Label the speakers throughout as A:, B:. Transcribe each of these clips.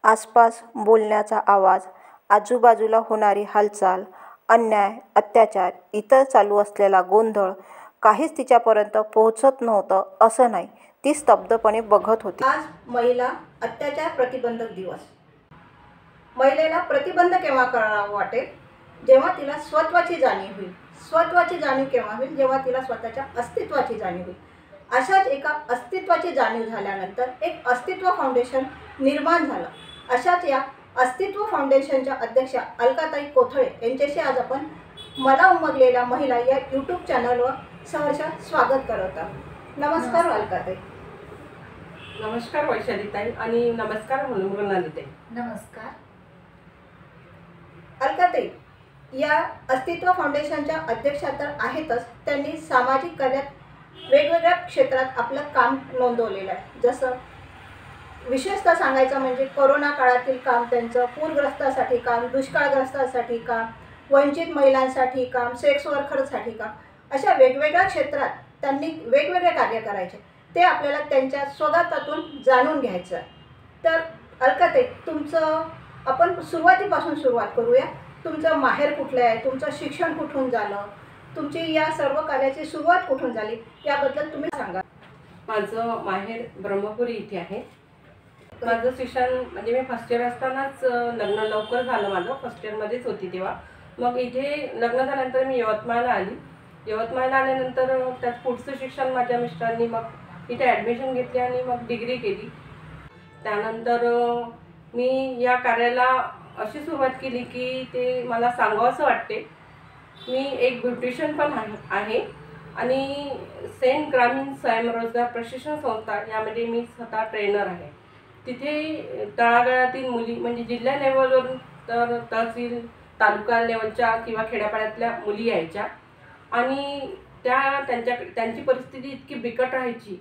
A: आसपास बोलण्याचा आवाज, आजूबाजूला होणारी हालचाल, अन्याय, अत्याचार, इतर चालू असलेला गोंधळ काहीच तिच्यापर्यंत पोहोचत नव्हतं असं नाही. ती स्तब्धपणे बघत होती.
B: आज महिला अत्याचार प्रतिबंधक दिवस. महिलेला प्रतिबंध केव्हा करावा वाटेल? जेव्हा तिला स्वत्वाची जाणीव होईल. स्वत्वाची जाणीव केव्हा होईल? जेव्हा तिला स्वतःच्या अस्तित्वाची जाणीव होईल. अशाच एका अस्तित्वाची जाणीव झाल्यानंतर एक अस्तित्व फाउंडेशन निर्माण झालं. अशाच या अस्तित्व फाउंडेशनच्या अध्यक्षा अलकाताई कोथळे यांच्याशी आज आपण मला उमगलेल्या महिला या यूट्यूब चॅनलवर सहर्ष स्वागत करत आहोत. नमस्कार अलकाताई.
C: नमस्कार वैशालीताई आणि नमस्कार मृणालीताई.
B: नमस्कार अलकाताई. या अस्तित्व फाउंडेशनच्या अध्यक्षा तर आहेतच, त्यांनी सामाजिक कार्यात वेगवेगळ्या क्षेत्रात आपलं काम नोंदवलेलं आहे. जसं विशेषतः सांगायचं म्हणजे कोरोना काळातील काम त्यांचं, पूरग्रस्तांसाठी काम, दुष्काळग्रस्तांसाठी काम, वंचित महिलांसाठी काम, सेक्स वर्करसाठी काम, अशा वेगवेगळ्या क्षेत्रात त्यांनी वेगवेगळे कार्य करायचे. ते आपल्याला त्यांच्या स्वगतातून जाणून घ्यायचं आहे. तर अलकाताई, तुमचं आपण सुरुवातीपासून सुरुवात करूया. तुमचं माहेर कुठलं आहे? तुमचं शिक्षण कुठून झालं? तुमची या सर्व कार्याची सुरुवात कुठून झाली याबद्दल तुम्ही सांगा.
C: माझं माहेर ब्रह्मपुरी इथे आहे. माझं शिक्षण म्हणजे मी फर्स्ट इयर असतानाच लग्न लवकर झालं माझं. फर्स्ट इयरमध्येच होती तेव्हा. मग इथे लग्न झाल्यानंतर मी यवतमाळला आली. यवतमाळला आल्यानंतर त्यात पुढचं शिक्षण माझ्या मिस्टरांनी मग इथे ॲडमिशन घेतली आणि मग डिग्री केली. त्यानंतर मी या कार्याला अशी सुरुवात केली की ते मला सांगावंसं वाटते. मी एक ब्युटिशियन पण आहे आणि सेंट ग्रामीण स्वयंरोजगार प्रशिक्षण संस्था यामध्ये मी स्वतः ट्रेनर आहे. तिथे तळागाळातील मुली म्हणजे जिल्हा लेवलवरून तर तहसील तालुका लेवलच्या किंवा खेड्यापाड्यातल्या मुली यायच्या आणि त्यांची परिस्थिती इतकी बिकट राहायची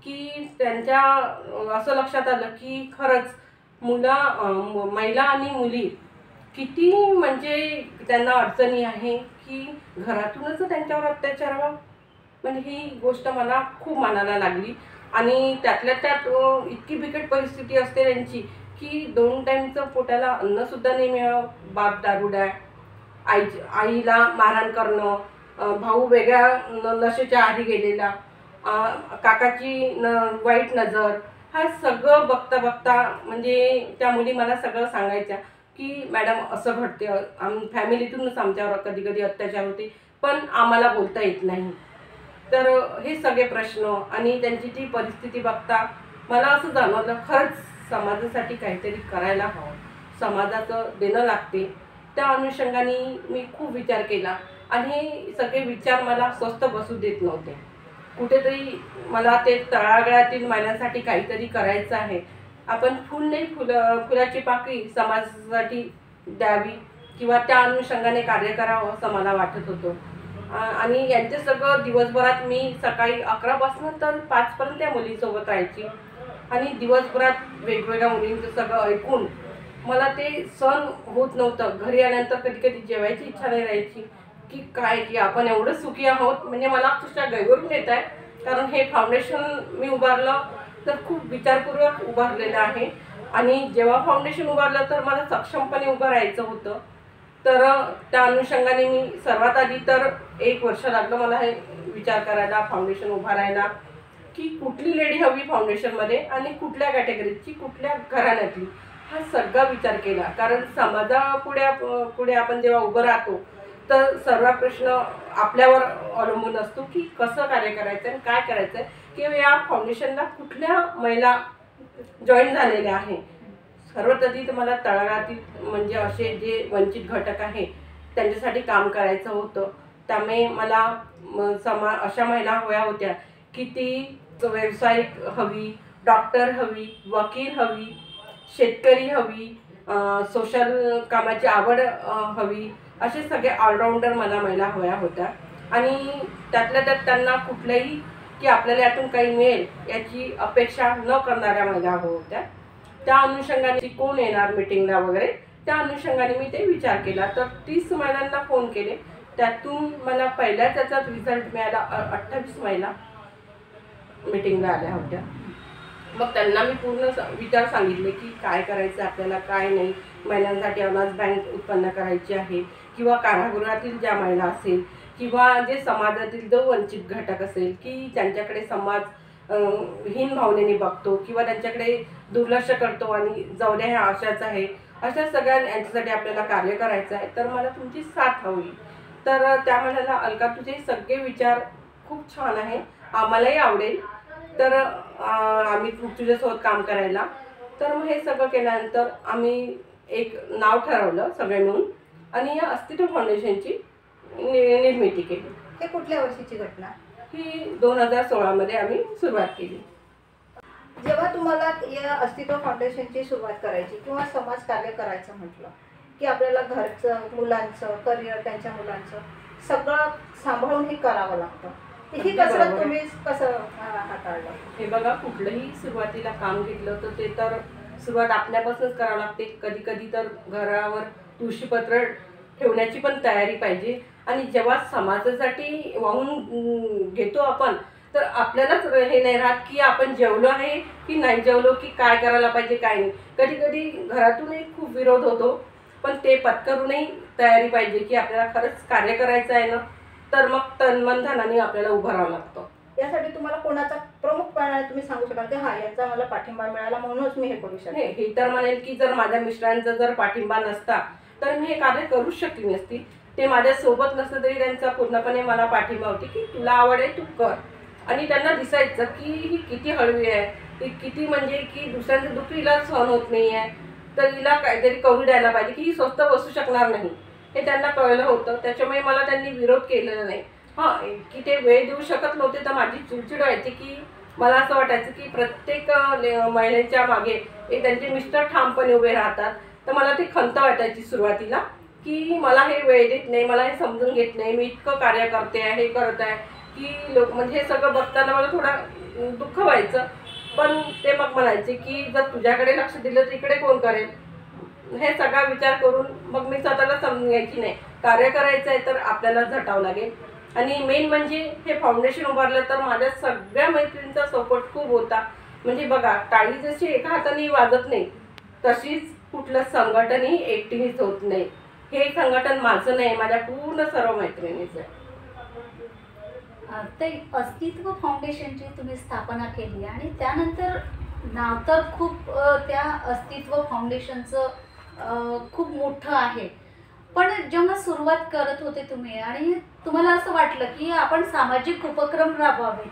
C: की त्यांच्या असं लक्षात आलं की खरंच महिला आणि मुली किती म्हणजे त्यांना अडचणी आहे की घरातूनच त्यांच्यावर अत्याचार व्हावा. म्हणजे ही गोष्ट मला खूप मनाला लागली आणि त्यातल्या त्यात इतकी बिकट परिस्थिती असते त्यांची की 2 टाईमचं पोटाला अन्नसुद्धा नाही मिळावं. बाप दारुडा, आईला मारहाण करणं, भाऊ वेगळ्या नशेच्या आधी गेलेला, काकाची वाईट नजर, हा सगळं बघता बघता म्हणजे त्या मुली मला सगळं सांगायच्या की मॅडम असं घडते, फॅमिलीतूनच आमच्यावर कधी कधी अत्याचार होते पण आम्हाला बोलता येत नाही. तर हे सगळे प्रश्न आणि त्यांची ती परिस्थिती बघता मला असं जाणवलं खरंच समाजासाठी काहीतरी करायला हवं, समाजाचं देणं लागते. त्या अनुषंगाने मी खूप विचार केला आणि हे सगळे विचार मला स्वस्थ बसू देत नव्हते. कुठेतरी मला ते तळागाळातील महिलांसाठी काहीतरी करायचं आहे. आपण फुलाची पाकळी समाजासाठी द्यावी किंवा त्या अनुषंगाने कार्य करावं असं मला वाटत होतं. आणि यांचे सगळं दिवसभरात मी सकाळी 11 पासून तर 5 पर्यंत त्या मुलींसोबत राहायची आणि दिवसभरात वेगवेगळ्या मुलींचं सगळं ऐकून मला ते सहन होत नव्हतं. घरी आल्यानंतर कधी कधी जेवायची इच्छा नाही राहायची की काय की आपण एवढं सुखी आहोत. म्हणजे मला अक्षरशः गैरवरून येत आहे, कारण हे फाउंडेशन मी उभारलं तर खूप विचारपूर्वक उभारलेलं आहे आणि जेव्हा फाउंडेशन उभारलं तर मला सक्षमपणे उभं राहायचं होतं. तर त्या अनुषंगाने मी सर्वात आधी तर 1 वर्ष लागलं मला हे विचार करायला, फाउंडेशन उभारायला की कुठली लेडी हवी फाउंडेशनमध्ये आणि कुठल्या कॅटेगरीची, कुठल्या घराण्यातली, हा सगळा विचार केला. कारण समाजापुढे आपण जेव्हा उभं राहतो तर सर्व प्रश्न आपल्यावर अवलंबून असतो की कसं कार्य करायचं आणि काय करायचं आहे किंवा या फाउंडेशनला कुठल्या महिला जॉईन झालेल्या आहे. सर्वात आधी तर मला तळागाळातील म्हणजे असे जे वंचित घटक आहे त्यांच्यासाठी काम करायचं होतं. त्यामुळे मला अशा महिला हव्या होत्या की ती व्यावसायिक हवी, डॉक्टर हवी, वकील हवी, शेतकरी हवी, सोशल कामाची आवड हवी, असे सगळे ऑलराऊंडर मला महिला हव्या होत्या. आणि त्यातल्या त्यात त्यांना कुठलंही की आपल्याला यातून काही मिळेल याची अपेक्षा न करणाऱ्या महिला हव्या होत्या. त्या अनुषंगाने कोण येणार मीटिंगला वगैरे, त्या अनुषंगाने मी ते विचार केला. तर 30 महिलांना फोन केले. त्यातून मला पहिल्या त्याचा रिझल्ट मिळाला. 28 महिला मीटिंगला आल्या होत्या मग त्यांना मी पूर्ण विचार सांगितले की काय करायचं आपल्याला, काय नाही. महिलांसाठी अनाज बँक उत्पन्न करायची आहे, किंवा कारागृहातील ज्या महिला असेल, किंवा जे समाजातील जो वंचित घटक असेल की त्यांच्याकडे समाज हीन भावनेने बघतो किंवा त्यांच्याकडे दुर्लक्ष करतो आणि जाऊ द्या ह्या अशाच आहे, अशा सगळ्या यांच्यासाठी आपल्याला कार्य करायचं आहे, तर मला तुमची साथ हवी. तर त्या म्हणाला, अलका तुझे सगळे विचार खूप छान आहे, आम्हालाही आवडेल, तर आम्ही तुझ्यासोबत काम करायला. तर मग हे सगळं केल्यानंतर आम्ही एक नाव ठरवलं सगळे मिळून आणि या अस्तित्व फाउंडेशनची निर्मिती केली.
B: हे कुठल्या वर्षीची घटना?
C: ही 2016 मध्ये आम्ही सुरुवात केली.
B: जेव्हा तुम्हाला या अस्तित्व फाउंडेशनची सुरुवात करायची किंवा समाज कार्य करायचं म्हटलं की आपल्याला घरचं, मुलांचं करिअर, त्यांच्या मुलांचं सगळं सांभाळून हे करावं लागतं. ही कसरत तुम्ही कसं हाताळलं?
C: हे बघा, कुठलंही सुरुवातीला काम घेतलं तर ते तर सुरुवात आपल्यापासूनच करावं लागते. कधी कधी तर घरावर तुळशीपत्र ठेवण्याची पण तयारी पाहिजे. आणि जेव्हा समाजासाठी वाहून घेतो आपण, तर आपल्यालाच हे नाही राहत की आपण जेवलो आहे की नाही जेवलो, की काय करायला पाहिजे काय नाही. कधी कधी घरातूनही खूप विरोध होतो, पण ते पत्करूनही तयारी पाहिजे की आपल्याला खरंच कार्य करायचं आहे ना, तर मग तन धनाने आपल्याला उभं राहावं लागतं.
B: यासाठी तुम्हाला कोणाचा प्रमुखपणे तुम्ही सांगू शकाल की हा यांचा मला पाठिंबा मिळाला म्हणूनच मी हे करू शकते?
C: हे तर म्हणेल की जर माझ्या मिस्टरांचा जर पाठिंबा नसता तर मी हे कार्य करूच शकली नसती. ते माझ्यासोबत नसतं तरी त्यांचा पूर्णपणे मला पाठिंबा होती की तुला आवड आहे तू कर. आणि त्यांना दिसायचं की ही किती हळवी आहे, ही किती म्हणजे की दुसऱ्यांचं दुःख हिला सहन होत नाही आहे, तर हिला काहीतरी करू द्यायला पाहिजे की ही स्वस्त बसू शकणार नाही, हे त्यांना कळलं होतं. त्याच्यामुळे मला त्यांनी विरोध केलेला नाही. हां, की ते वेळ देऊ शकत नव्हते तर माझी चिडचिड व्हायची की मला असं वाटायचं की प्रत्येक महिलांच्या मागे एक त्यांचे मिस्टर ठामपणे उभे राहतात. तर मला ती खंत वाटायची सुरुवातीला की मला हे वेळ देत नाही, मला हे समजून घेत नाही, मी इतकं कार्य करते आहे, हे करत आहे की लोक म्हणजे हे सगळं बघताना मला थोडं दुःख व्हायचं. पण ते मग म्हणायचे की जर तुझ्याकडे लक्ष दिलं तर इकडे कोण करेल. हे सगळा विचार करून मग मी स्वतःला समजून घ्यायची नाही, कार्य करायचं आहे तर आपल्याला झटावं लागेल. आणि मेन म्हणजे हे फाउंडेशन उभारलं तर माझ्या सगळ्या मैत्रिणींचा सपोर्ट खूप होता. म्हणजे बघा, टाळी जशी एका हाताने वाजत नाही तशीच कुठलं संघटनही एकटीनेच होत नाही. हे संघटन माझं नाही, माझ्या पूर्ण सर्व मैत्रिणीचं आहे.
D: ते अस्तित्व फाउंडेशनची तुम्ही स्थापना केली आणि त्यानंतर नाव तर खूप त्या अस्तित्व फाउंडेशनचं खूप मोठं आहे. पण जेव्हा सुरुवात करत होते तुम्ही आणि तुम्हाला असं वाटलं की आपण सामाजिक उपक्रम राबवावे,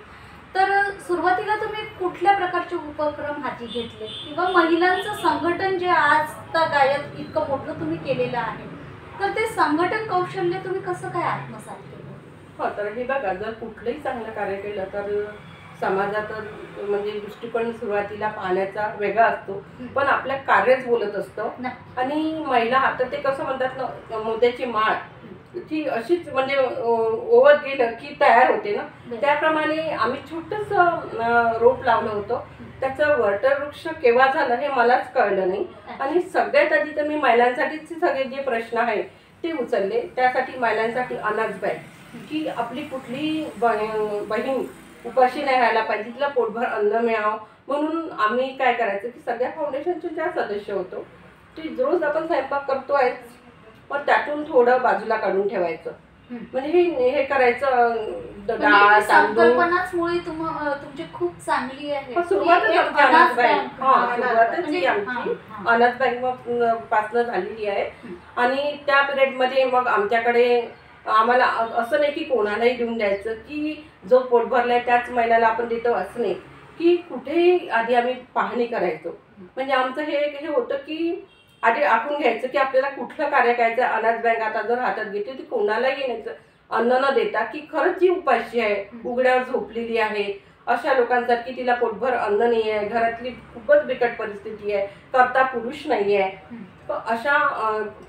D: तर सुरुवातीला तुम्ही कुठल्या प्रकारचे उपक्रम हाती घेतले किंवा महिलांचं संघटन जे आज गायत इतकं मोठं तुम्ही केलेलं आहे, तर ते संघटन कौशल्य तुम्ही कसं काय आत्मसात केलं?
C: हो, तर हे बघा, जर कुठलंही चांगलं कार्य केलं तर समाजात म्हणजे दृष्टिकोन सुरुवातीला पाहण्याचा वेगळा असतो, पण आपल्या कार्यच बोलत असतं. आणि महिला आता ते कसं म्हणतात ना, मोत्याची माळ ती अशीच म्हणजे ओवत गेलं की तयार होते ना, त्याप्रमाणे आम्ही छोटंसं रोप लावलं होतं. त्याचं वटवृक्ष केव्हा झालं हे मलाच कळलं नाही. आणि सगळ्यात आधी तर मी महिलांसाठीचे सगळे जे प्रश्न आहेत ते उचलले. त्यासाठी महिलांसाठी अनाज बँक, की आपली कुठली बहीण उपाशी नाही राहायला पाहिजे, तिला पोटभर अन्न मिळावं म्हणून आम्ही काय करायचं की सगळ्या फाउंडेशनचे ज्या सदस्य होतो ते रोज आपण स्वयंपाक करतो आहेच, पण त्यातून थोडं बाजूला काढून ठेवायचं. म्हणजे हे करायचं. डाळ
D: संकल्पनाचमुळे तुमची खूप चांगली आहे.
C: सुरुवातच अनाज बँक, सुरुवातच ही आमची अनाज बँक पासून झालेली आहे. आणि त्या पिरियडमध्ये मग आमच्याकडे आम्हाला असं नाही की कोणालाही देऊन द्यायचं, की जो पोट भरलाय त्याच महिलाला आपण देतो असं नाही, की कुठेही आधी आम्ही पाहणी करायचो. म्हणजे आमचं हे होतं की आधी आखून घ्यायचं की आपल्याला कुठलं कार्य करायचं. अनाज बँक आता जर हातात घेते ती कोणालाही न्यायचं अन्न न देता, की खरंच जी उपाशी आहे, उघड्यावर झोपलेली आहे, अशा लोकांसाठी तिला पोटभर अन्न नाही आहे, घरातली खूपच बिकट परिस्थिती आहे, करता पुरुष नाही आहे, तर अशा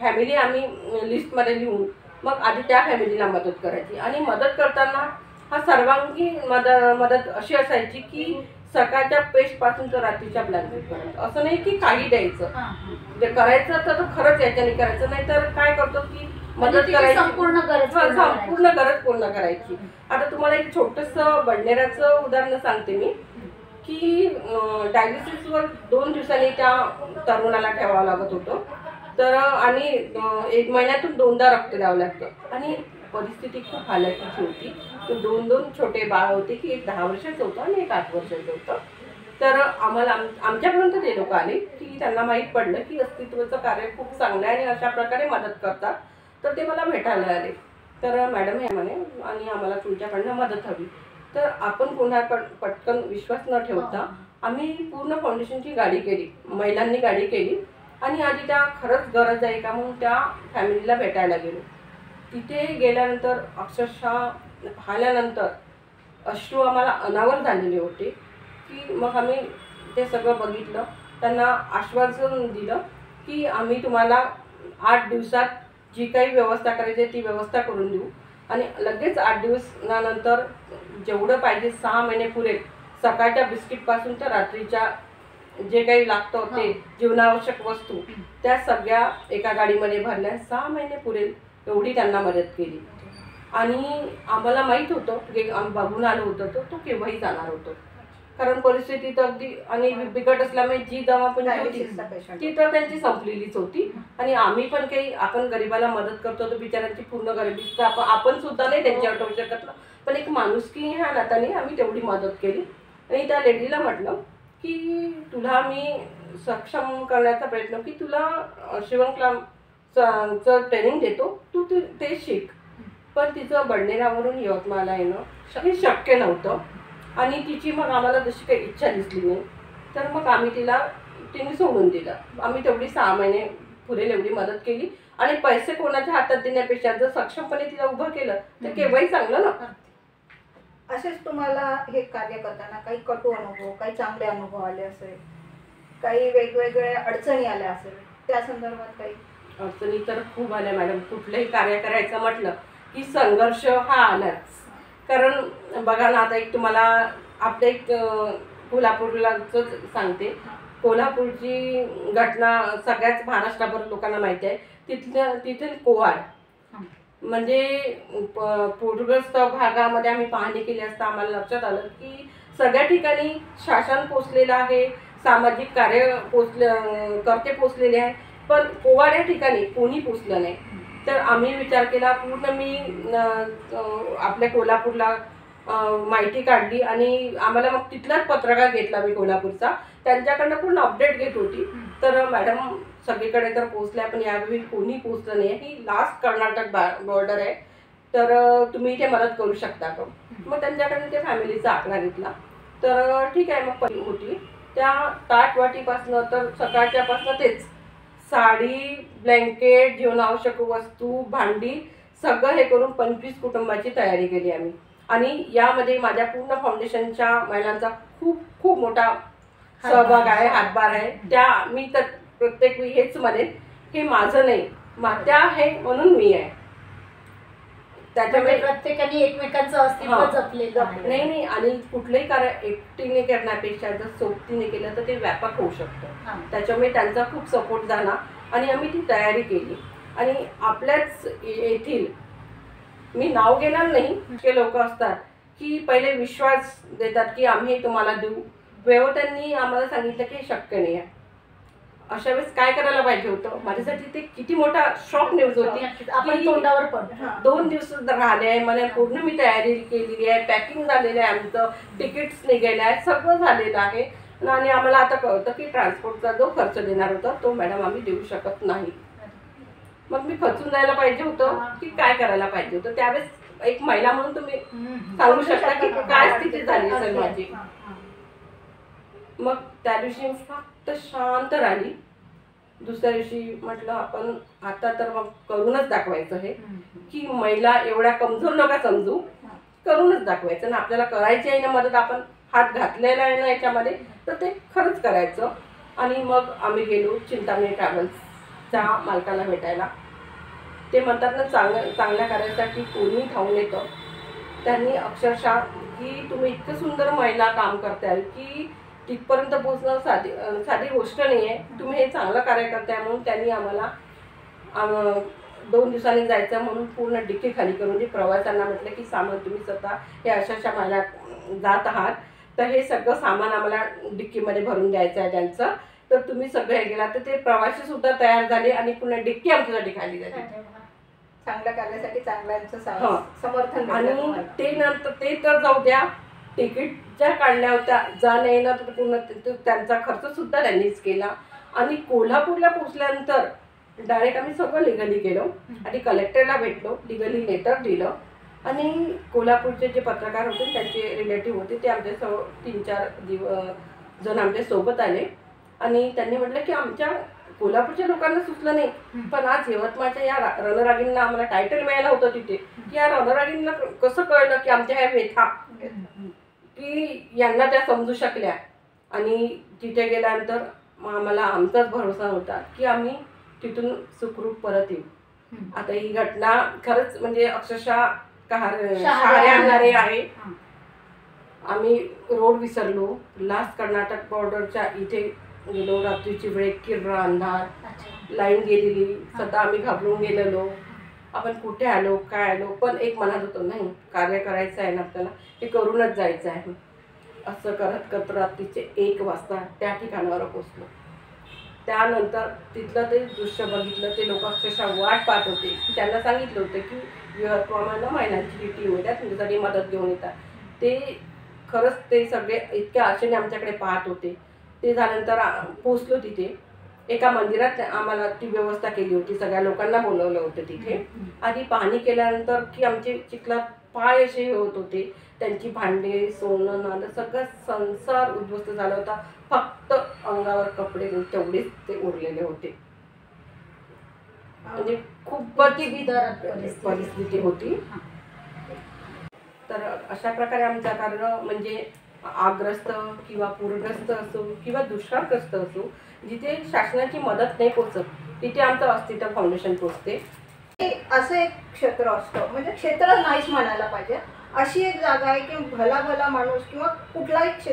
C: फॅमिली आम्ही लिस्टमध्ये लिहून मग आधी त्या फॅमिलीला मदत करायची. आणि मदत करताना हा सर्वांगी मदत अशी असायची की सकाळच्या पेस्टपासून तर रात्रीच्या ब्लँकेटपर्यंत. असं नाही की काही द्यायचं, जे करायचं तर खरंच याच्याने करायचं, नाही तर काय करतो की मदत करायची,
D: संपूर्ण गरज
C: पूर्ण करायची. आता तुम्हाला एक छोटंसं बडनेराचं उदाहरण सांगते मी, की डायलिसिसवर 2 दिवसांनी त्या तरुणाला ठेवावं लागत होतं. तर आणि 1 महिन्यातून 2दा रक्त द्यावं लागतं आणि परिस्थिती खूप हालाकीची होती. तर 2 छोटे बाळ होते, की एक 10 वर्षाचं होतं आणि एक 8 वर्षाचं होतं. तर आम्हाला आमच्यापर्यंत ते लोक आले की त्यांना माहीत पडलं की अस्तित्वाचं कार्य खूप चांगलं आहे आणि अशा प्रकारे मदत करतात. तर ते मला भेटायला आले. तर मॅडम हे म्हणे आणि आम्हाला तुमच्याकडनं मदत हवी. तर आपण कोणाकडं पटकन विश्वास न ठेवता आम्ही पूर्ण फाउंडेशनची गाडी केली, महिलांनी गाडी केली आणि आधी त्या खरंच गरज आहे का म्हणून त्या फॅमिलीला भेटायला गेलो. तिथे गेल्यानंतर अक्षरशः पाहिल्यानंतर अश्रू आम्हाला अनावर झालेले होते की मग आम्ही ते सगळं बघितलं. त्यांना आश्वासन दिलं की आम्ही तुम्हाला 8 दिवसात जी काही व्यवस्था करायची आहे ती व्यवस्था करून देऊ आणि लगेच 8 दिवसानंतर जेवढं पाहिजे 6 महिने पुरेल. सकाळच्या बिस्किटपासून तर रात्रीच्या जे काही लागतं ते जीवनावश्यक वस्तू त्या सगळ्या एका गाडीमध्ये भरल्या. 6 महिने पुरेल एवढी त्यांना मदत केली. आणि आम्हाला माहीत होतं की आम्ही बघून आलो होतो तो केव्हाही जाणार होतो. कारण परिस्थिती तर अगदी आणि बिकट असल्यामुळे जी दवा पण होती ती तर त्यांची संपलेलीच होती. आणि आम्ही पण काही आपण गरिबाला मदत करतो तर बिचारांची पूर्ण गरिबी तर आपण सुद्धा नाही त्यांच्यावर ठेवू शकत ना. पण एक माणुसकी ह्या नात्याने आम्ही तेवढी मदत केली. आणि त्या लेडीला म्हटलं की तुला मी सक्षम करण्याचा प्रयत्न की तुला शिवणक्लामचं ट्रेनिंग देतो, तू ते शिक. पण तिचं बडनेरावरून यवतमाळला येणं हे शक्य नव्हतं आणि तिची मग आम्हाला तशी काही इच्छा दिसली नाही. तर मग आम्ही तिने सोडून दिलं. आम्ही तेवढी 6 महिने पुरेल एवढी मदत केली आणि पैसे कोणाच्या हातात देण्यापेक्षा जर सक्षमपणे तिला उभं केलं तर केव्हाही चांगलं ना.
B: असेच तुम्हाला हे कार्य करताना काही कटू अनुभव, काही चांगले अनुभव आले असेल, काही वेगवेगळ्या अडचणी आल्या असेल, त्या संदर्भात काही?
C: अडचणी तर खूप आल्या मॅडम. कुठलंही कार्य करायचं म्हटलं की संघर्ष हा आलाच. कारण बघा ना, आता एक तुम्हाला आपल्या एक कोल्हापूरलाच सांगते. कोल्हापूरची घटना सगळ्याच महाराष्ट्रभर लोकांना माहिती आहे. तिथे कोवाड म्हणजे पूरग्रस्त भागामध्ये आम्ही पाहणी केली असता आम्हाला लक्षात आलं की सगळ्या ठिकाणी शासन पोचलेलं आहे, सामाजिक कार्य करते पोचलेले आहे, पण कोवाड या ठिकाणी कोणी पोचलं नाही. तर आम्ही विचार केला पूर्ण. मी आपल्या कोल्हापूरला माहिती काढली आणि आम्हाला मग तिथलाच पत्रकार घेतला मी कोल्हापूरचा, त्यांच्याकडनं पूर्ण अपडेट घेत होती. तर मॅडम सगळीकडे तर पोचल्या पण यावेळी कोणी पोचलं नाही. ही लास्ट कर्नाटक बॉर्डर आहे, तर तुम्ही इथे मदत करू शकता का. मग त्यांच्याकडनं ते फॅमिलीचा आकडा घेतला. तर ठीक आहे. मग पहिली होती त्या ताटवाटीपासनं तर सकाळच्यापासनं तेच साडी, ब्लँकेट, जीवनावश्यक वस्तू, भांडी सगळं हे करून 25 कुटुंबाची तयारी केली आम्ही. आणि यामध्ये माझ्या पूर्ण फाउंडेशनच्या महिलांचा खूप खूप मोठा सहभाग आहे, हातभार आहे. त्या मी तर प्रत्येक वेळी हेच म्हणेन, हे माझं नाही, त्या आहे म्हणून मी आहे.
D: त्याच्यामुळे प्रत्येकाने एकमेकांचं अस्तित्व जपलेलं आहे.
C: नाही आणि कुठलंही कार्य एकटीने करण्यापेक्षा जर सोबतीने केलं तर ते व्यापक होऊ शकतं. त्याच्यामुळे त्यांचा खूप सपोर्ट झाला आणि आम्ही ती तयारी केली. आणि आपल्याच येथील मी नाव घेणार नाही, ते लोक असतात की पहिले विश्वास देतात की आम्ही तुम्हाला देऊ. वेळ त्यांनी आम्हाला सांगितलं की हे शक्य नाही आहे. अशा वेळेस काय करायला पाहिजे होतं. माझ्यासाठी ते किती मोठा शॉक न्यूज होती.
D: आपण तोंडावर पडतो.
C: 2 दिवस राहिले आहे, मला पूर्ण मी तयारी केलेली आहे, पॅकिंग झालेलं आहे, आमचं तिकीट्स निघाले आहे, सगळं झालेलं आहे. आणि आम्हाला आता कळतं की ट्रान्सपोर्टचा जो खर्च देणार होता तो मॅडम आम्ही देऊ शकत नाही. मग मी खचून जायला पाहिजे होतं की काय करायला पाहिजे होतं. त्यावेळेस एक महिला म्हणून तुम्ही सांगू शकता की काय स्थिती झाली असेल माझी. मग त्या दिवशी फक्त शांत राहिली. दुसऱ्या दिवशी म्हटलं आपण आता तर मग करूनच दाखवायचं हे, की महिला एवढ्या कमजोर नका समजू, करूनच दाखवायचं ना. आपल्याला करायची आहे ना मदत, आपण हात घातलेला आहे ना याच्यामध्ये, तर ते खरंच करायचं. आणि मग आम्ही गेलो चिंतामणी ट्रॅव्हल्सच्या मालकाला भेटायला. ते म्हणतात ना चांगल्या कार्यासाठी कोणी धावून येतं. त्यांनी अक्षरशः की तुम्ही इतकं सुंदर महिला काम करताय की तिथपर्यंत पोचणं साधी गोष्ट नाही आहे, तुम्ही हे चांगलं कार्य करताय म्हणून त्यांनी आम्हाला 2 दिवसांनी जायचं म्हणून पूर्ण डिक्की खाली करून प्रवाशांना म्हटलं की सामान तुम्ही स्वतः हे अशा महिला जात आहात तर हे सगळं सामान आम्हाला डिक्कीमध्ये भरून द्यायचं आहे त्यांचं, तर तुम्ही सगळं हे गेला. तर ते प्रवासी सुद्धा तयार झाले आणि पुन्हा डिक्की आमच्यासाठी खाली झाली.
B: चांगल्या कार्यासाठी चांगल्यांचं
C: हां.
B: समर्थन भेटलं
C: आणि
B: तुम्हाला.
C: ते नंतर ते तर जाऊ द्या, तिकीट ज्या काढल्या होत्या जाणं येणं तर पूर्ण त्यांचा खर्च सुद्धा त्यांनीच केला. आणि कोल्हापूरला पोहोचल्यानंतर डायरेक्ट आम्ही सगळं लिगली गेलो आणि कलेक्टरला भेटलो, लिगली लेटर दिलं. आणि कोल्हापूरचे जे पत्रकार होते त्यांचे रिलेटिव्ह होते ते आमच्या 3-4 जण आमच्या सोबत आले आणि त्यांनी म्हटलं की आमच्या कोल्हापूरच्या लोकांना सुचलं नाही, पण आज यवतमाळच्या या रणरागींना आम्हाला टायटल मिळालं होतं तिथे, की या रणरागींना कसं कळलं की आमच्या ह्या व्यथा की यांना त्या समजू शकल्या. आणि तिथे गेल्यानंतर आम्हाला आमचाच भरोसा होता की आम्ही तिथून सुखरूप परत येऊ. आता ही घटना खरंच म्हणजे अक्षरशः शहारे आणणारे आहे. आम्ही रोड विसरलो, लास्ट कर्नाटक बॉर्डरच्या इथे गेलो, रात्रीची वेळ, किर्रा अंधार, लाईन गेलेली, स्वतः आम्ही घाबरून गेलेलो, आपण कुठे आलो काय आलो. पण एक मनात होतो नाही कार्य करायचं आहे ना आपल्याला, हे करूनच जायचं आहे. असं करत करत रात्रीचे 1 वाजता त्या ठिकाणावर पोचलो. त्यानंतर तिथलं ते दृश्य बघितलं, ते लोक अक्षरशः वाट पाहत होते. त्यांना सांगितलं होतं की यवतमाळला महिलांची जी टीम येतात तुमच्यासाठी मदत घेऊन येतात. ते खरंच ते सगळे इतक्या आशेने आमच्याकडे पाहत होते. ते झाल्यानंतर पोचलो तिथे एका मंदिरात आम्हाला ती व्यवस्था केली होती, सगळ्या लोकांना बोलवलं होतं तिथे. आधी पाहणी केल्यानंतर की आमचे चिखलात पाय असे होत होते, त्यांची भांडे सोनं नाणं सगळं संसार उद्ध्वस्त झाला होता. फक्त अंगावर कपडे तेवढेच ते उरलेले होते. म्हणजे खूप परिस्थिती होती. तर अशा प्रकारे आमचा कार्य म्हणजे आगग्रस्त किंवा पूरग्रस्त असो किंवा दुष्काळग्रस्त असो, जिथे शासनाची मदत नाही पोचत तिथे आमचं अस्तित्व फाउंडेशन पोचते.
B: असं एक क्षेत्र असतं, म्हणजे क्षेत्र नाहीच म्हणायला पाहिजे, अशी एक जागा आहे की भला माणूस किंवा कुठलाही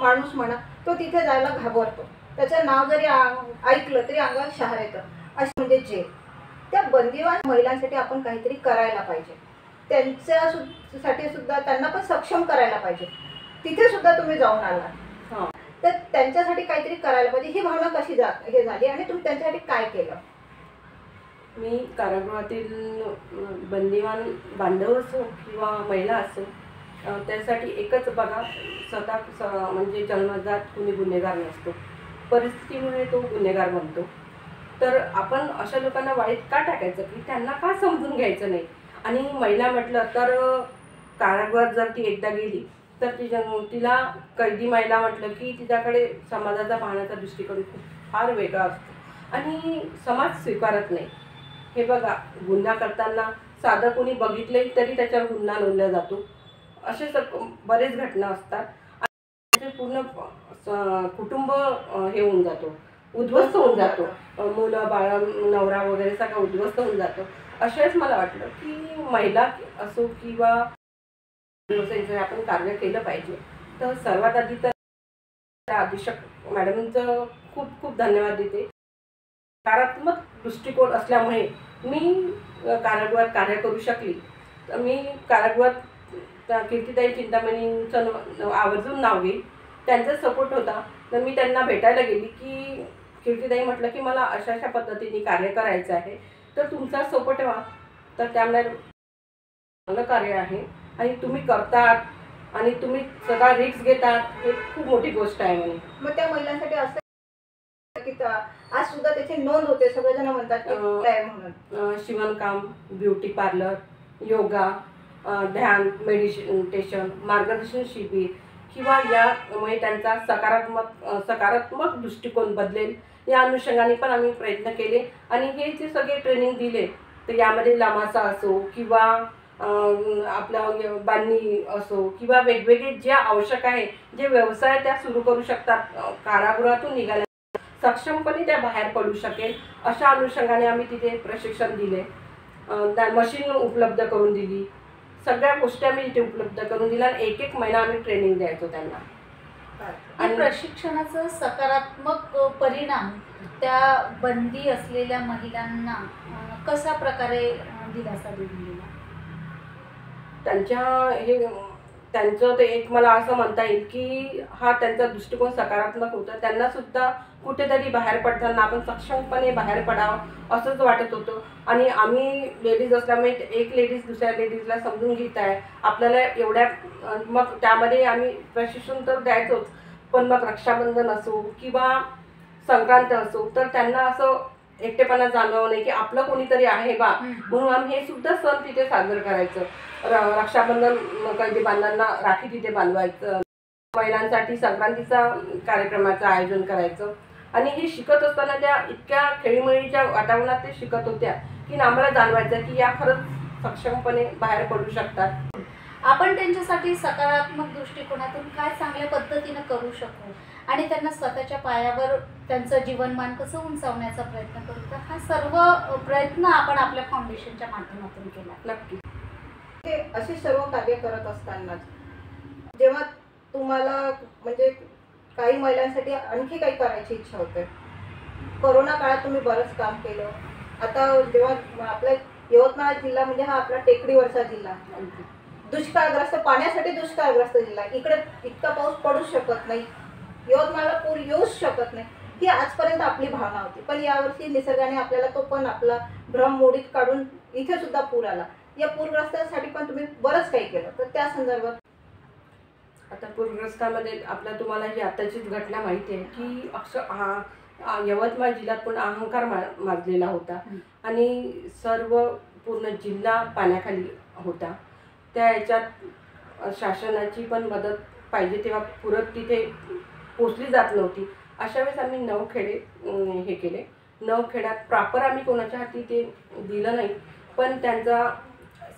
B: माणूस म्हणा तो तिथे जायला घाबरतो. त्याचं नाव जरी ऐकलं तरी अंगावर शहार येतं. अशी म्हणजे जेल. त्या बंदिवान महिलांसाठी आपण काहीतरी करायला पाहिजे, त्यांच्यासाठी सुद्धा त्यांना पण सक्षम करायला पाहिजे. तिथे सुद्धा तुम्ही जाऊन आला, तर त्यांच्यासाठी काहीतरी करायला पाहिजे. ही भावना कशी हे झाली आणि तुम्ही त्यांच्यासाठी काय केलं?
C: मी कारागृहातील बंदिवान बांधव असो किंवा महिला असो, त्यासाठी एकच बघा, स्वतः म्हणजे जन्मजात कुणी गुन्हेगार नसतो, परिस्थितीमुळे तो गुन्हेगार बनतो. तर आपण अशा लोकांना वाईट का टाकायचं, की त्यांना का समजून घ्यायचं नाही. आणि महिला म्हटलं तर कारागृहात जर ती एकदा गेली तर तिला कैदी महिला म्हटलं की तिच्याकडे समाजाचा पाहण्याचा दृष्टिकोन फार वेगळा असतो आणि समाज स्वीकारत नाही. हे बघा, गुन्हा करताना साधं कोणी बघितले तरी त्याच्यावर गुन्हा नोंदला जातो. असे बरेच घटना असतात आणि पूर्ण कुटुंब हे होऊन जातो, उद्ध्वस्त होऊन जातो. मुलं बाळ नवरा वगैरे सगळं उद्ध्वस्त होऊन जातो. अशाच मला वाटलं की महिला असो किंवा आपण कार्य केलं पाहिजे. तर सर्वात आधी तर अधीक्षक मॅडमचं खूप खूप धन्यवाद देते. सकारात्मक दृष्टिकोन असल्यामुळे मी कारागृहात कार्य करू शकली. तर मी कारागृहात कीर्तिताई चिंतामणींचं आवर्जून नाव घेईल, त्यांचा सपोर्ट होता. तर मी त्यांना भेटायला गेली की कीर्तिताई म्हटलं की मला अशा पद्धतीने कार्य करायचं आहे, तर तुमचा सपोर्ट व्हा. तर त्यामुळे चांगलं कार्य आहे आणि तुम्ही करतात आणि तुम्ही सगळा रिस्क घेतात, हे खूप मोठी गोष्ट आहे म्हणे.
B: मग त्या महिलांसाठी असं की आज सुद्धा त्याची नोंद होते, सगळेजण म्हणतात काय म्हणून.
C: शिवणकाम, ब्युटी पार्लर, योगा, ध्यान, मेडिटेशन, मार्गदर्शन शिबिर किंवा यामुळे त्यांचा सकारात्मक दृष्टिकोन बदलेल या अनुषंगाने पण आम्ही प्रयत्न केले. आणि हे जे सगळे ट्रेनिंग दिले तर यामध्ये लामासा असो किंवा आपला बांधणी असो किंवा वेगवेगळे जे आवश्यक आहे, जे व्यवसाय त्या सुरू करू शकतात, कारागृहातून निघाल्या सक्षमपणे त्या बाहेर पडू शकेल अशा अनुषंगाने आम्ही तिथे प्रशिक्षण दिले. मशीन उपलब्ध करून दिली, सगळ्या गोष्टी आम्ही तिथे उपलब्ध करून दिल्या आणि 1-1 महिना आम्ही ट्रेनिंग द्यायचो त्यांना.
D: आणि प्रशिक्षणाचा सकारात्मक परिणाम त्या बंदी असलेल्या महिलांना कशा प्रकारे दिलासा देऊन दिला?
C: त्यांच्या हे त्यांचं ते एक मला असं म्हणता येईल की हा त्यांचा दृष्टिकोन सकारात्मक होता. त्यांनासुद्धा कुठेतरी बाहेर पडताना आपण सक्षमपणे बाहेर पडावं असंच वाटत होतं. आणि आम्ही लेडीज असल्यामुळे एक लेडीज दुसऱ्या लेडीजला समजून घेत आहे आपल्याला एवढ्या, मग त्यामध्ये आम्ही प्रशिक्षण तर द्यायचोच, पण मग रक्षाबंधन असो किंवा संक्रांत असो तर त्यांना असं एकटेपणा जाणवू नये की आपलं कोणीतरी आहे बा, म्हणून आम्ही हे सुद्धा सण तिथे साजरं करायचं. रक्षाबंधन कैदी बांधवांना राखी तिथे बांधवायचं, महिलांसाठी संक्रांतीचा कार्यक्रमाचं आयोजन करायचं. आणि हे शिकत असताना त्या इतक्या खेळीमेळीच्या वातावरणात ते शिकत होत्या की आम्हाला जाणवायचं की या खरंच सक्षमपणे बाहेर पडू शकतात.
D: आपण त्यांच्यासाठी सकारात्मक दृष्टिकोनातून काय चांगल्या पद्धतीनं करू शकू आणि त्यांना स्वतःच्या पायावर त्यांचं जीवनमान कसं उंचावण्याचा प्रयत्न करू, तर हा सर्व प्रयत्न आपण आपल्या फाउंडेशनच्या माध्यमातून केला.
C: नक्की
B: हे असे सर्व कार्य करत असतानाच जेव्हा तुम्हाला म्हणजे काही महिलांसाठी आणखी काही करायची इच्छा होते, कोरोना काळात तुम्ही बरंच काम केलं. आता जेव्हा आपला यवतमाळ जिल्हा म्हणजे हा आपला टेकडीवरचा जिल्हा, दुष्काळग्रस्त, पाण्यासाठी दुष्काळग्रस्त जिल्हा, इकडे इतका पाऊस पडूच शकत नाही, यवतमाळला पूर येऊच शकत नाही, ही आजपर्यंत आपली भावना होती. पण यावर्षी निसर्गाने आपल्याला तो पण आपला भ्रम मोडीत काढून इथे सुद्धा पूर आला. या पूरग्रस्तांसाठी पण तुम्ही बरंच काही केलं, तर त्या संदर्भात
C: आता पूरग्रस्तामध्ये आपला तुम्हाला ही आताचीच घटना माहिती आहे की यवतमाळ जिल्ह्यात पण अहंकार माजलेला होता आणि सर्व पूर्ण जिल्हा पाण्याखाली होता. त्या याच्यात शासनाची पण मदत पाहिजे तेव्हा पुरत तिथे पोचली जात नव्हती. अशा वेळेस आम्ही नवखेडे हे केले. नवखेड्यात प्रॉपर आम्ही कोणाच्या हाती ते दिलं नाही, पण त्यांचा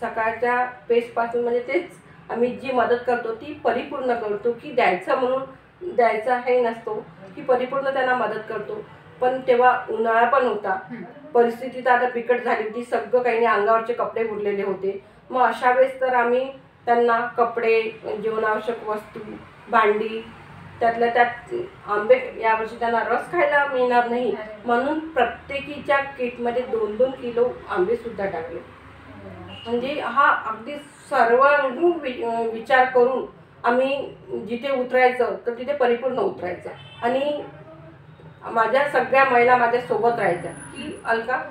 C: सकाळच्या पेजपासून म्हणजे तेच आम्ही जी मदत करतो ती परिपूर्ण करतो की द्यायचं म्हणून द्यायचं हे नसतो की परिपूर्ण त्यांना मदत करतो. पण तेव्हा उन्हाळा पण होता, परिस्थिती तर आता बिकट झाली होती, सगळं काही नाही, अंगावरचे कपडे उरलेले होते. मग अशा वेळेस तर आम्ही त्यांना कपडे, जीवनावश्यक वस्तू, भांडी, त्यातल्या त्यात आंबे, यावर्षी त्यांना रस खायला मिळणार नाही म्हणून प्रत्येकीच्या किटमध्ये 2-2 किलो आंबेसुद्धा टाकले. म्हणजे हा अगदी सर्वांगीण विचार करून आम्ही जिथे उतरायचं तर तिथे परिपूर्ण उतरायचं. आणि माझ्या सगळ्या महिला माझ्यासोबत राहायच्या की अलका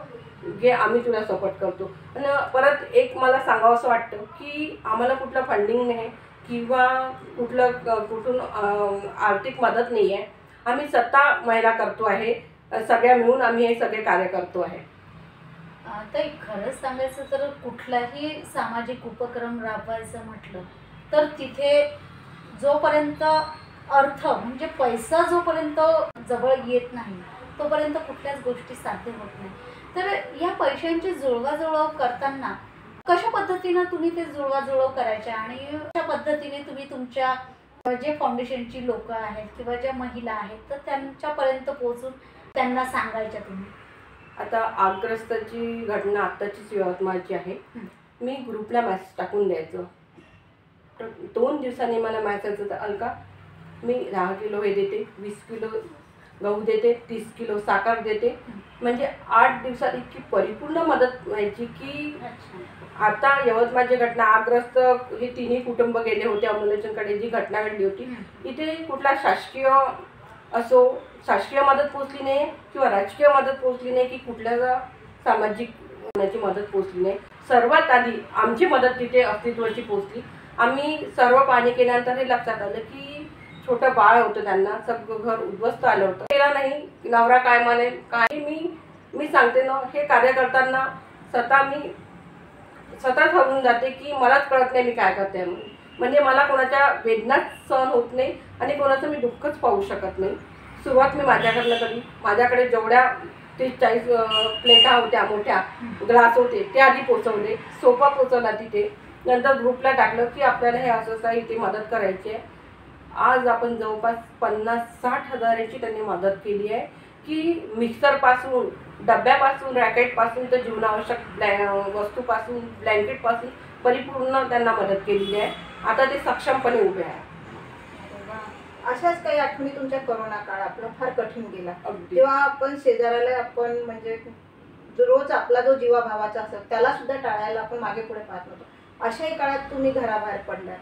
C: जे आम्ही तुला सपोर्ट करतो. आणि परत एक मला सांगावंसं वाटतं की आम्हाला कुठलं फंडिंग नाही किंवा कुठून आर्थिक मदत नाही आहे, आम्ही स्वतः महिला करतो आहे, सगळ्या मिळून आम्ही हे सगळे कार्य करतो आहे.
D: तर खरंच सांगायचं तर कुठलाही सामाजिक उपक्रम राबवायचं म्हटलं तर तिथे जोपर्यंत अर्थ म्हणजे पैसा जोपर्यंत जवळ येत नाही तोपर्यंत कुठल्याच गोष्टी साध्य होत नाही. तर या पैशांची जुळवाजुळव करताना कशा पद्धतीनं तुम्ही ते जुळवाजुळव करायच्या आणि कशा पद्धतीने तुम्ही तुमच्या जे फाउंडेशनची लोक आहेत किंवा ज्या महिला आहेत तर त्यांच्यापर्यंत पोहोचून त्यांना सांगायच्या तुम्ही?
C: आता आगग्रस्ताची घटना आत्ताचीच यवतमाळची आहे. मी ग्रुपला मॅसेज टाकून द्यायचं, तर 2 दिवसांनी मला मॅसेज होता, अलका मी 10 किलो हे देते, 20 किलो गहू देते, 30 किलो साखर देते. म्हणजे 8 दिवसात इतकी परिपूर्ण मदत व्हायची की आता यवतमाळची घटना आगग्रस्त हे तिन्ही कुटुंब गेले होते अमोलेशनकडे, जी घटना घडली होती इथे कुठला शासकीय असो शासकीय मदत पोचली नाही किंवा राजकीय मदत पोचली नाही की कुठल्या सामाजिक होण्याची मदत पोचली नाही. सर्वात आधी आमची मदत तिथे अस्तित्वाची पोचली. आम्ही सर्व पाणी केल्यानंतर हे लक्षात आलं की छोटं बाळ होतं, त्यांना सगळं घर उद्ध्वस्त आलं होतं. केला नाही, नवरा काय म्हणेल काय, मी सांगते ना, हे कार्य करताना मी स्वतः ठरवून जाते की मलाच कळत नाही मी काय करते म्हणून. म्हणजे मला कोणाच्या वेदनाच सहन होत नाही आणि कोणाचं मी दुःखच पाहू शकत नाही. सुरुवात मी माझ्याकडनं कधी, माझ्याकडे जेवढ्या 30-40 प्लेटा होत्या, मोठ्या ग्लास होते, ते आधी पोचवले, सोफा पोचवला तिथे, नंतर ग्रुपला टाकलं की आपल्याला हे असं इथे मदत करायची आहे. आज आपण जवळपास 50-60 हजाराची त्यांनी मदत केली आहे की मिक्सरपासून, डब्यापासून, रॅकेटपासून तर जीवनावश्यक वस्तूपासून, ब्लँकेटपासून परिपूर्ण त्यांना मदत केलेली आहे. आता ते सक्षमपणे उभे आहे.
B: अशाच काही आठवणी तुमच्या कोरोना काळ आपला फार कठीण गेला,
C: जेव्हा
B: आपण शेजाऱ्याला आपण म्हणजे रोज आपला जो जीवाभावाचा असतो त्याला सुद्धा टाळायला आपण मागे पुढे पाहत होतो. अशाही काळात तुम्ही घराबाहेर पडलाय,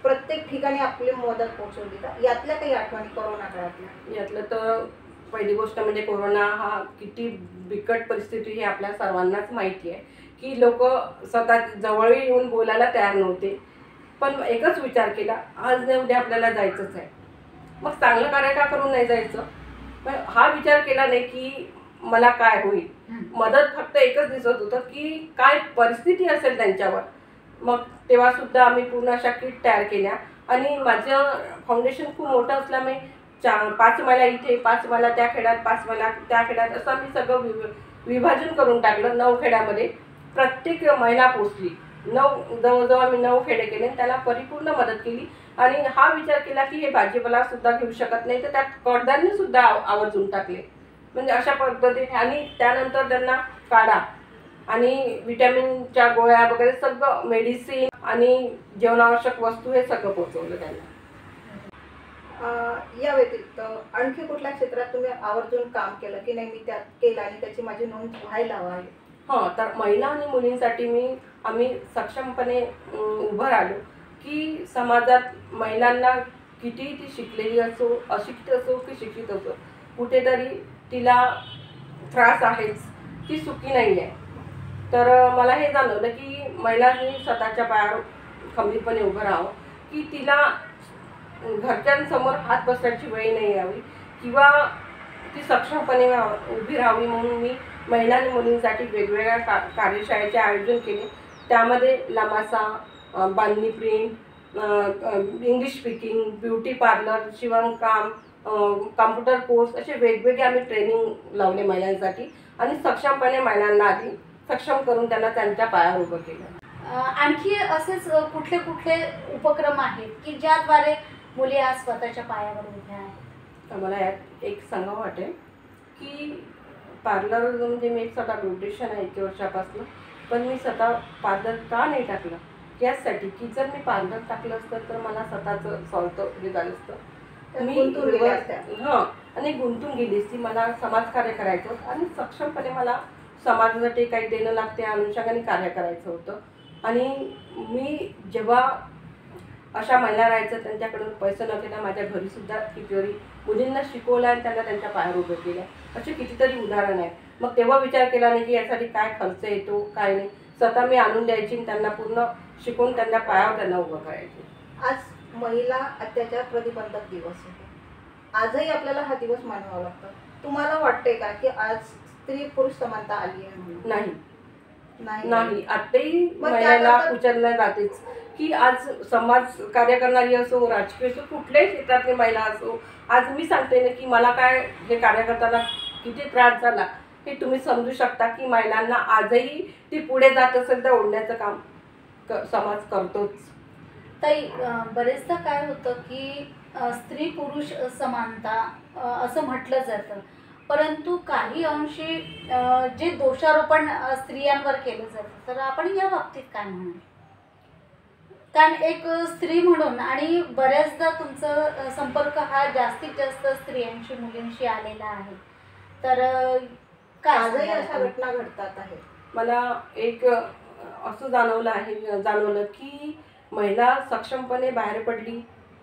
B: प्रत्येक ठिकाणी आपली मदत पोहोचवली. तर यातल्या काही आठवणी कोरोना काळातल्या?
C: यातलं तर पहिली गोष्ट म्हणजे कोरोना हा किती बिकट परिस्थिती हे आपल्या सर्वांनाच माहिती आहे की लोक स्वतः जवळ येऊन बोलायला तयार नव्हते. पण एकच विचार केला, आज नाही उद्या आपल्याला जायचंच आहे. मग चांगलं कार्य का करून नाही जायचं? पण हा विचार केला नाही की मला काय होईल. मदत फक्त एकच दिसत होतं की काय परिस्थिती असेल त्यांच्यावर. मग तेव्हा सुद्धा आम्ही पूर्ण अशा किट तयार केल्या आणि माझं फाउंडेशन खूप मोठं असल्यामुळे 5 महिला इथे, 5 महिला त्या खेड्यात, 5 महिला त्या खेड्यात असं आम्ही सगळं विभाजन करून टाकलं. 9 खेड्यामध्ये प्रत्येक महिला पोचली. जवळजवळ आम्ही 9 खेडे केले, त्याला परिपूर्ण मदत केली. आणि हा विचार केला की हे भाजीपाला सुद्धा घेऊ शकत नाही, तर त्यात कडधान्य सुद्धा आवर्जून टाकले. म्हणजे अशा पद्धतीने. आणि त्यानंतर त्यांना काढा आणि विटॅमिनच्या गोळ्या वगैरे सगळं, मेडिसिन आणि जेवणावश्यक वस्तू हे सगळं पोहोचवलं त्यांना.
B: या व्यतिरिक्त आणखी कुठल्या क्षेत्रात तुम्ही आवर्जून काम केलं की नाही, मी त्यात केलं आणि त्याची माझी नोंद व्हायला हवी?
C: हां, तर महिला आणि मुलींसाठी आम्ही सक्षमपणे उभं राहिलो की समाजात महिलांना किती ती शिकलेली असो, अशिक्षित असो की शिक्षित असो, कुठेतरी तिला त्रास आहेच, ती सुखी नाही आहे. तर मला हे जाणवलं की महिलांनी स्वतःच्या पायावर खंबीरपणे उभं राहावं, की तिला घरच्यांसमोर हात पसरायची वेळ नाही यावी किंवा ती सक्षमपणे उभी राहावी. म्हणून मी महिला आणि मुलींसाठी वेगवेगळ्या कार्यशाळेचे आयोजन केले. त्यामध्ये लामासा, बांधणी print, English speaking, beauty parlour, शिवणकाम, कॉम्प्युटर कोर्स असे वेगवेगळे आम्ही ट्रेनिंग लावले महिलांसाठी आणि सक्षमपणे महिलांना आधी सक्षम करून त्यांना त्यांच्या पायावर उभं केलं.
D: आणखी असेच कुठले कुठले उपक्रम आहेत की ज्याद्वारे मुली आज स्वतःच्या पायावर उभ्या आहेत?
C: तर मला यात एक सांगावं वाटेल की पार्लर म्हणजे मी एक स्वतः ब्युटिशियन आहे 1 वर्षापासून. पण मी स्वतः पार्लर का नाही टाकलं यासाठी की जर मी पार्लर टाकलं असतं तर मला स्वतःचं स्वार्थ हे झालं असतं. मी आणि गुंतून गेली असती. मला समाजकार्य करायचं होतं आणि सक्षमपणे मला समाजासाठी काही देणं लागते, अनुषंगाने कार्य करायचं होतं. आणि मी जेव्हा अशा महिला राहायचं त्यांच्याकडून पैसे न घेता माझ्या घरीसुद्धा कितीतरी मुलींना शिकवलं आणि त्यांना त्यांच्या पायावर उभं केलं. असे कितीतरी उदाहरण आहेत. मग तेव्हा विचार केला नाही की यासाठी काय खर्च येतो काय नाही. स्वतः मी आणून द्यायची आणि त्यांना पूर्ण शिकवून त्यांच्या पायावर त्यांना उभं करायचे.
B: आज महिला अत्याचार प्रतिबंधक दिवस आहे. आजही आपल्याला हा दिवस मानवावा लागतो. तुम्हाला वाटते का की आज स्त्री पुरुष समानता आली आहे म्हणून?
C: नाही. आताही महिलांना उचलल्या जातेच की आज समाज कार्य करणारी असो, राजकीय असो, कुठल्याही क्षेत्रातली महिला असो, आज मी सांगते ना की मला काय हे कार्य करताना किती त्रास झाला हे तुम्ही समजू शकता की महिलांना आजही ती पुढे जात असेल तर ओढण्याचं काम समाज करतोच.
D: ताई, बरेचदा काय होतं की स्त्री पुरुष समानता असं म्हटलं जातं, परंतु काही अंशी जे दोषारोपण स्त्रियांवर केलं जातं, तर आपण या बाबतीत काय म्हणाल? कारण एक स्त्री म्हणून आणि बऱ्याचदा तुमचा संपर्क हा जास्तीत जास्त स्त्रियांशी मुलींशी आलेला आहे, तर काय
B: आजही अशा घटना घडतात आहेत?
C: मला एक असं जाणवलं की महिला सक्षमपणे बाहेर पडली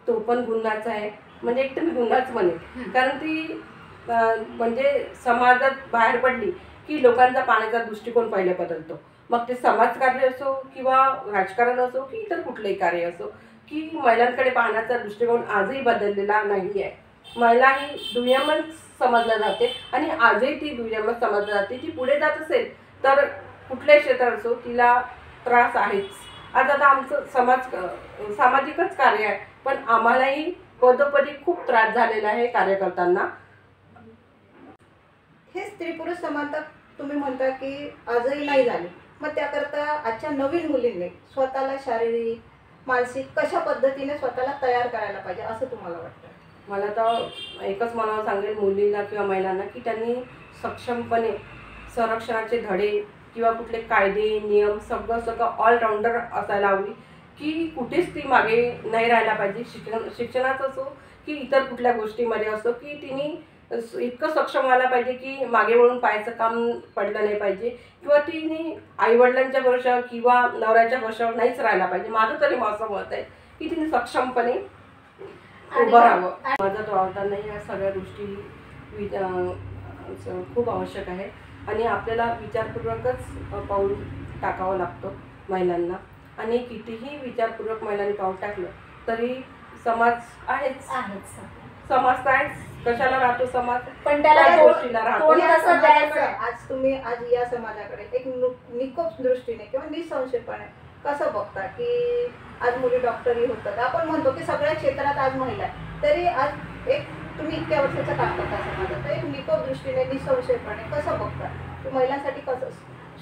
C: तो पण गुन्हाच आहे. म्हणजे एक तर मी गुन्हाच म्हणेन, कारण ती म्हणजे समाजात बाहेर पडली की लोकांचा पाहण्याचा दृष्टिकोन पहिले बदलतो. मग ते समाजकार्य असो किंवा राजकारण असो की इतर कुठलंही कार्य असो, की महिलांकडे पाहण्याचा दृष्टिकोन आजही बदललेला नाही आहे. महिला ही दुय्यमच समजल्या जाते आणि आजही ती दुय्यमच समजल्या जाते. ती पुढे जात असेल तर कुठल्याही क्षेत्रात असो तिला त्रास आहेच. आज आता आमचं सामाजिकच कार्य आहे, पण आम्हालाही पदोपदी खूप त्रास झालेला आहे कार्य करताना.
B: हे स्त्री पुरुष समानता तुम्ही म्हणता की आजही नाही झाली, मग त्याकरता आजच्या नवीन मुलींनी स्वतःला शारीरिक, मानसिक कशा पद्धतीने स्वतःला तयार करायला पाहिजे असं तुम्हाला वाटतं?
C: मला तर एकच म्हणावं सांगेल मुलींना किंवा महिलांना की त्यांनी सक्षमपणे संरक्षणाचे धडे किंवा कुठले कायदे नियम सगळं ऑलराऊंडर असायला हवी, की कुठेच ती मागे नाही राहायला पाहिजे. शिक्षणाचं असो की इतर कुठल्या गोष्टीमध्ये असो, की तिने इतकं सक्षम व्हायला पाहिजे की मागे वळून पाहायचं काम पडलं नाही पाहिजे किंवा तिने आईवडिलांच्या भरोशावर किंवा नवऱ्याच्या भरोशावर नाहीच राहायला पाहिजे. माझं तरी असं मत आहे की तिने सक्षमपणे
D: आणि-
C: उभं राहावं. माझा तो अवतार या सगळ्या गोष्टी खूप आवश्यक आहे आणि आपल्याला विचारपूर्वकच पाऊल टाकावं लागतं महिलांना. आणि कितीही विचारपूर्वक महिलांनी पाऊल टाकलं तरी समाज आहेच. समाज तर आहेच, कशाला राहतो समाज,
D: पण त्याला
C: त्या
D: तोंड-
C: गोष्टीला राहतो.
D: तोंड
B: या
D: कसं द्यायचं?
B: समाजाकडे आज तुम्ही आज या समाजाकडे एक निकोप दृष्टीने किंवा निसंशयपणे कसं बघता की आज मुली डॉक्टरही होतात, आपण म्हणतो की सगळ्या क्षेत्रात आज महिला आहे, तरी आज एक तुम्ही इतक्या वर्षाचं काम करता समाजात, एक निकोप दृष्टीने निसंशयपणे कसं बघता की महिलांसाठी कसं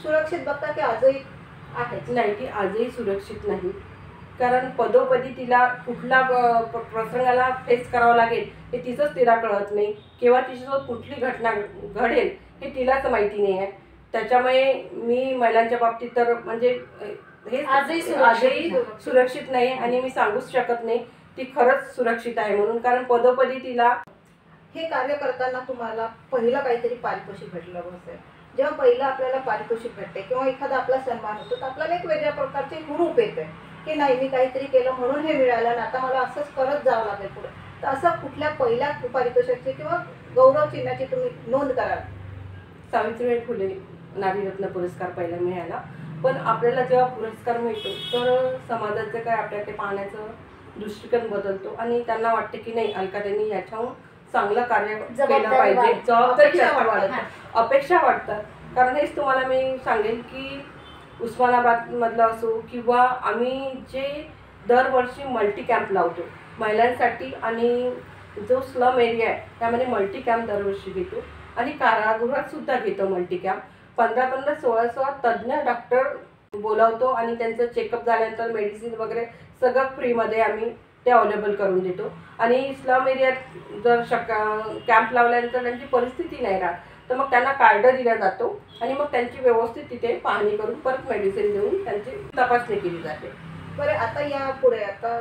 B: सुरक्षित बघता की आजही आहेच?
C: नाही, ती आजही सुरक्षित नाही. कारण पदोपदी तिला कुठला प्रसंगाला फेस करावं लागेल हे तिचंच तिला कळत नाही. केव्हा तिच्यासोबत कुठली घटना घडेल हे तिलाच माहिती नाही आहे. त्याच्यामुळे मी महिलांच्या बाबतीत तर म्हणजे हे
D: आजही
C: सुरक्षित नाही आणि मी सांगूच शकत नाही ती खरंच सुरक्षित आहे म्हणून. कारण पदोपदी तिला
B: हे कार्य करताना तुम्हाला पहिलं काहीतरी पारितोषिक भेटलं असेल. जेव्हा पहिलं आपल्याला पारितोषिक भेटते किंवा एखादा आपला सन्मान होतो तर आपल्याला एक वेगळ्या प्रकारचे हुरूप येते की नाही, मी काहीतरी केलं म्हणून हे मिळालं ना, आता मला असंच करत जावं लागेल पुढे. तर असं कुठल्या पहिल्या पारितोषिकाची किंवा गौरव चिन्हाची तुम्ही नोंद कराल?
C: सावित्रीबाई फुले नारीरत्न पुरस्कार पहिला मिळाला. पण आपल्याला जेव्हा पुरस्कार मिळतो तर समाजाचं काय आपल्याकडे पाहण्याचं दृष्टिकोन बदलतो आणि त्यांना वाटते की नाही, अलकाताईंनी याच्याहून चांगलं कार्य केलं पाहिजे, जबाबदारी अपेक्षा वाटतात. कारण हेच तुम्हाला मी सांगेन की उस्मानाबादमधलं असो किंवा आम्ही जे दरवर्षी मल्टी कॅम्प लावतो महिलांसाठी आणि जो स्लम एरिया आहे त्यामध्ये मल्टी कॅम्प दरवर्षी घेतो आणि कारागृहात सुद्धा घेतो मल्टी कॅम्प. 15-15, 16 तज्ज्ञ डॉक्टर बोलावतो आणि त्यांचं चेकअप झाल्यानंतर मेडिसिन वगैरे सगळं फ्रीमध्ये आम्ही ते अवेलेबल करून देतो. आणि स्लम एरियात जर कॅम्प लावल्यानंतर त्यांची परिस्थिती नाही राहत तर मग त्यांना कार्ड दिला जातो आणि मग त्यांची व्यवस्थित तिथे पाहणी करून परत मेडिसिन देऊन त्यांची तपासणी केली जाते.
B: बरं, आता या पुढे आता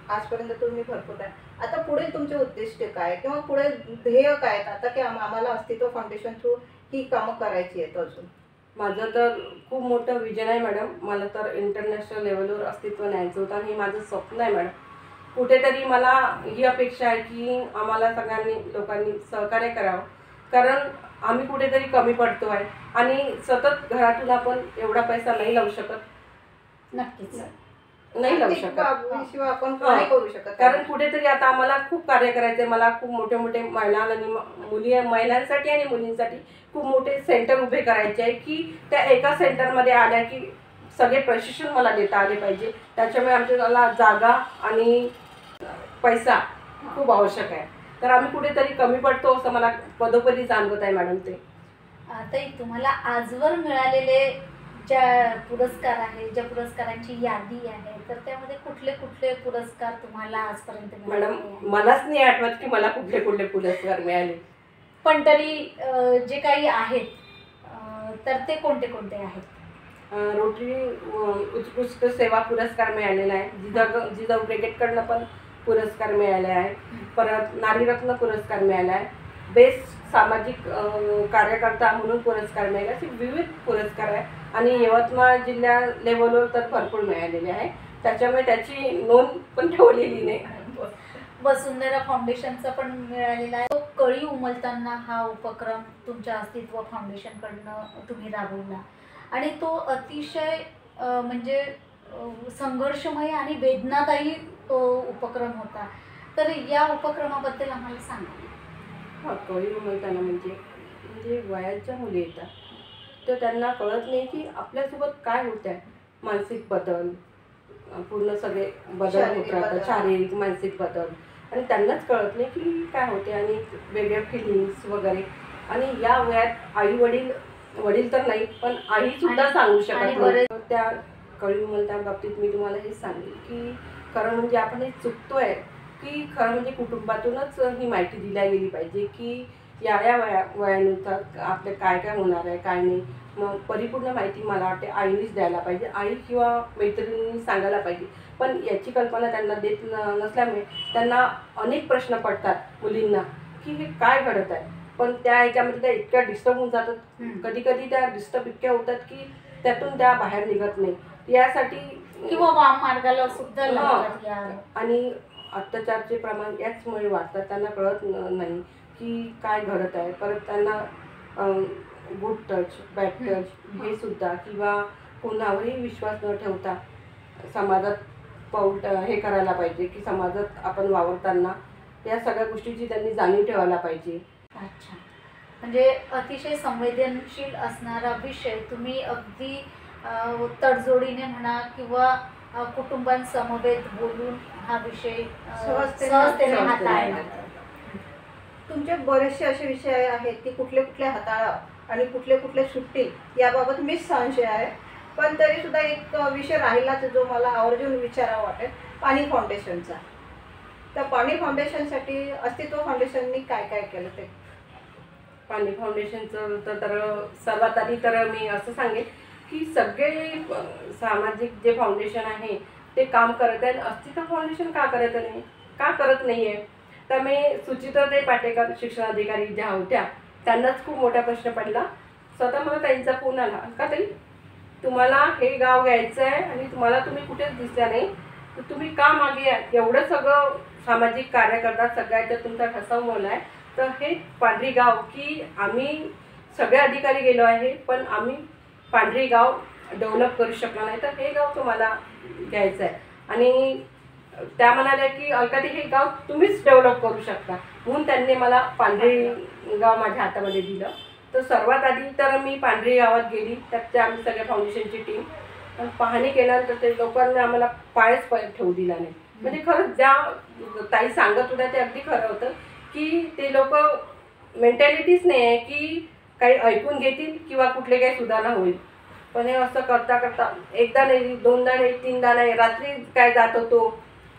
B: आजपर्यंत तुम्ही भरपूर आहे, आता पुढे तुमचे उद्दिष्ट काय किंवा पुढे ध्येय काय आहेत आता की आम्हाला अस्तित्व फाउंडेशन थ्रू ही कामं करायची आहेत? अजून
C: माझं तर खूप मोठं विजन आहे मॅडम. मला तर इंटरनॅशनल लेवलवर अस्तित्व न्यायचं होतं आणि हे माझं स्वप्न आहे मॅडम. कुठेतरी मला ही अपेक्षा आहे की आम्हाला सगळ्यांनी लोकांनी सहकार्य करावं. कारण आम्ही कुठेतरी कमी पडतो आहे आणि सतत घरातून आपण एवढा पैसा नाही लावू शकत.
D: नक्कीच
C: नाही लावू शकत,
B: शिवाय आपण नाही करू शकत.
C: कारण कुठेतरी आता आम्हाला खूप कार्य करायचं आहे. मला खूप मोठे मोठे महिला आणि महिलांसाठी आणि मुलींसाठी खूप मोठे सेंटर उभे करायचे आहे की त्या एका सेंटरमध्ये आल्या की सगळे प्रशिक्षण मला देता आले पाहिजे. त्याच्यामुळे आमच्याला जागा आणि पैसा खूप आवश्यक आहे. तर आम्ही कुठेतरी कमी पडतो असं मला पदोपदी जाणवत आहे मॅडम. ते
D: ताई, तुम्हाला आजवर मिळालेले ज्या पुरस्कार आहे, ज्या पुरस्कारांची यादी आहे, तर त्यामध्ये कुठले कुठले पुरस्कार तुम्हाला आजपर्यंत मिळाले
C: मॅडम
D: आहे?
C: मलाच नाही आठवत की मला कुठले कुठले पुरस्कार मिळाले.
D: पण तरी जे काही आहेत तर ते कोणते कोणते आहेत?
C: रोटरी उत्कृष्ट सेवा पुरस्कार मिळालेला आहे. जिजाऊ ब्रिगेडकडनं पण पुरस्कार मिळाले आहे. परत नारीरत्न पुरस्कार मिळाला आहे. बेस्ट सामाजिक कार्यकर्ता म्हणून पुरस्कार मिळाले. असे विविध पुरस्कार आहे आणि यवतमाळ जिल्ह्या लेवलवर तर भरपूर मिळालेले आहे. त्याच्यामुळे त्याची नोंद पण ठेवलेली नाही.
D: वसुंधरा फाउंडेशनचा पण मिळालेला आहे. तो कळी उमलताना हा उपक्रम तुमच्या अस्तित्व फाउंडेशनकडनं तुम्ही राबवला आणि तो अतिशय म्हणजे संघर्षमय आणि वेदनादायी तो उपक्रम होता. तर या उपक्रमाबद्दल आम्हाला सांगा.
C: हां, कळी उमलताना म्हणजे वयाच्या मुली येतात तर त्यांना कळत नाही की आपल्यासोबत काय होत आहे. मानसिक बदल, पूर्ण सगळे बदल होत राहतात, शारीरिक मानसिक बदल, आणि त्यांनाच कळत नाही की काय होते आणि वेगळ्या फिलिंग्स वगैरे. आणि या वयात आई वडील तर नाही पण आई सुद्धा सांगू शकत नाही. त्या कळी उमलत्या बाबतीत मी तुम्हाला हेच सांगेन की खरं म्हणजे आपण हे चुकतोय की खरं म्हणजे कुटुंबातूनच ही माहिती दिली गेली पाहिजे की या वयानुसार आपलं काय काय होणार आहे काय नाही. मग परिपूर्ण माहिती मला वाटते आईनेच द्यायला पाहिजे. आई किंवा मैत्रिणींनी सांगायला पाहिजे. पण याची कल्पना त्यांना देत नसल्यामुळे त्यांना अनेक प्रश्न पडतात मुलींना की हे काय घडत आहे. पण त्या ह्याच्यामध्ये त्या इतक्या डिस्टर्ब होऊन जातात. कधी कधी त्या डिस्टर्ब इतक्या होतात की त्यातून त्या बाहेर निघत नाही. यासाठी
D: किंवा वाम मार्गाला सुद्धा लागतात या.
C: आणि अत्याचारचे प्रमाण याचमुळे वाढतात. त्यांना कळत नाही की काय घडत आहे. परत त्यांना गुड टच बॅड टच हे सुद्धा, किंवा कोणावरही विश्वास न ठेवता समाजात पाऊल हे करायला पाहिजे की समाजात आपण वावरताना या सगळ्या गोष्टीची त्यांनी जाणीव ठेवायला पाहिजे.
D: अच्छा, म्हणजे अतिशय संवेदनशील असणारा विषय तुम्ही अगदी तडजोडीने म्हणा किंवा कुटुंबांसमवेत बोलून हा विषय सहजतेने हाताळला.
B: तुमचे बरेचसे असे विषय आहेत की कुठले कुठले हाताळा आणि कुठले कुठले सुट्टी याबाबत मीच संशय आहे. पण तरीसुद्धा एक विषय राहिलाच जो मला आवर्जून विचारावा वाटेल, पाणी फाउंडेशनचा. तर पाणी फाउंडेशनसाठी अस्तित्व फाउंडेशननी काय काय केलं ते?
C: पाणी फाउंडेशनचं तर सर्वात आधी तर मी असं सांगेन की सगळे सामाजिक जे फाउंडेशन आहे ते काम करत आहेत. अस्तित्व फाउंडेशन का करत नाही आहे? तर मी सुचित्राताई पाटेकर शिक्षणाधिकारी ज्या होत्या त्यांनाच खूप मोठा प्रश्न पडला. स्वतः मला त्यांचा फोन आला, का ताई तुम्हाला हे गाव घ्यायचं आहे आणि तुम्ही कुठेच दिसल्या नाही, तर तुम्ही का मागे या? एवढं सगळं सामाजिक कार्य करतात, सगळ्याच्या तुमचा ठसा मोल आहे. तर हे पांढरी गाव की आम्ही सगळे अधिकारी गेलो आहे पण आम्ही पांढरी गाव डेव्हलप करू शकलो नाही, तर हे गाव तुम्हाला घ्यायचं आहे. आणि त्या म्हणाल्या की अलकाताई हे गाव तुम्हीच डेव्हलप करू शकता, म्हणून त्यांनी मला पांढरी गाव माझ्या हातामध्ये दिलं. तर सर्वात आधी तर मी पांढरी गावात गेली. त्याच्या आम्ही सगळ्या फाउंडेशनची टीम पाहणी केल्यानंतर ते लोकांनी आम्हाला पायच ठेवू दिला नाही. म्हणजे खरंच ज्या ताई सांगत होत्या ते अगदी खरं होतं की ते लोक मेंटॅलिटीच नाही आहे की काही ऐकून घेतील किंवा कुठले काही सुधारणा होईल. पण हे असं करता करता एकदा नाही, दोनदा नाही, तीनदा नाही, रात्री काय जात होतो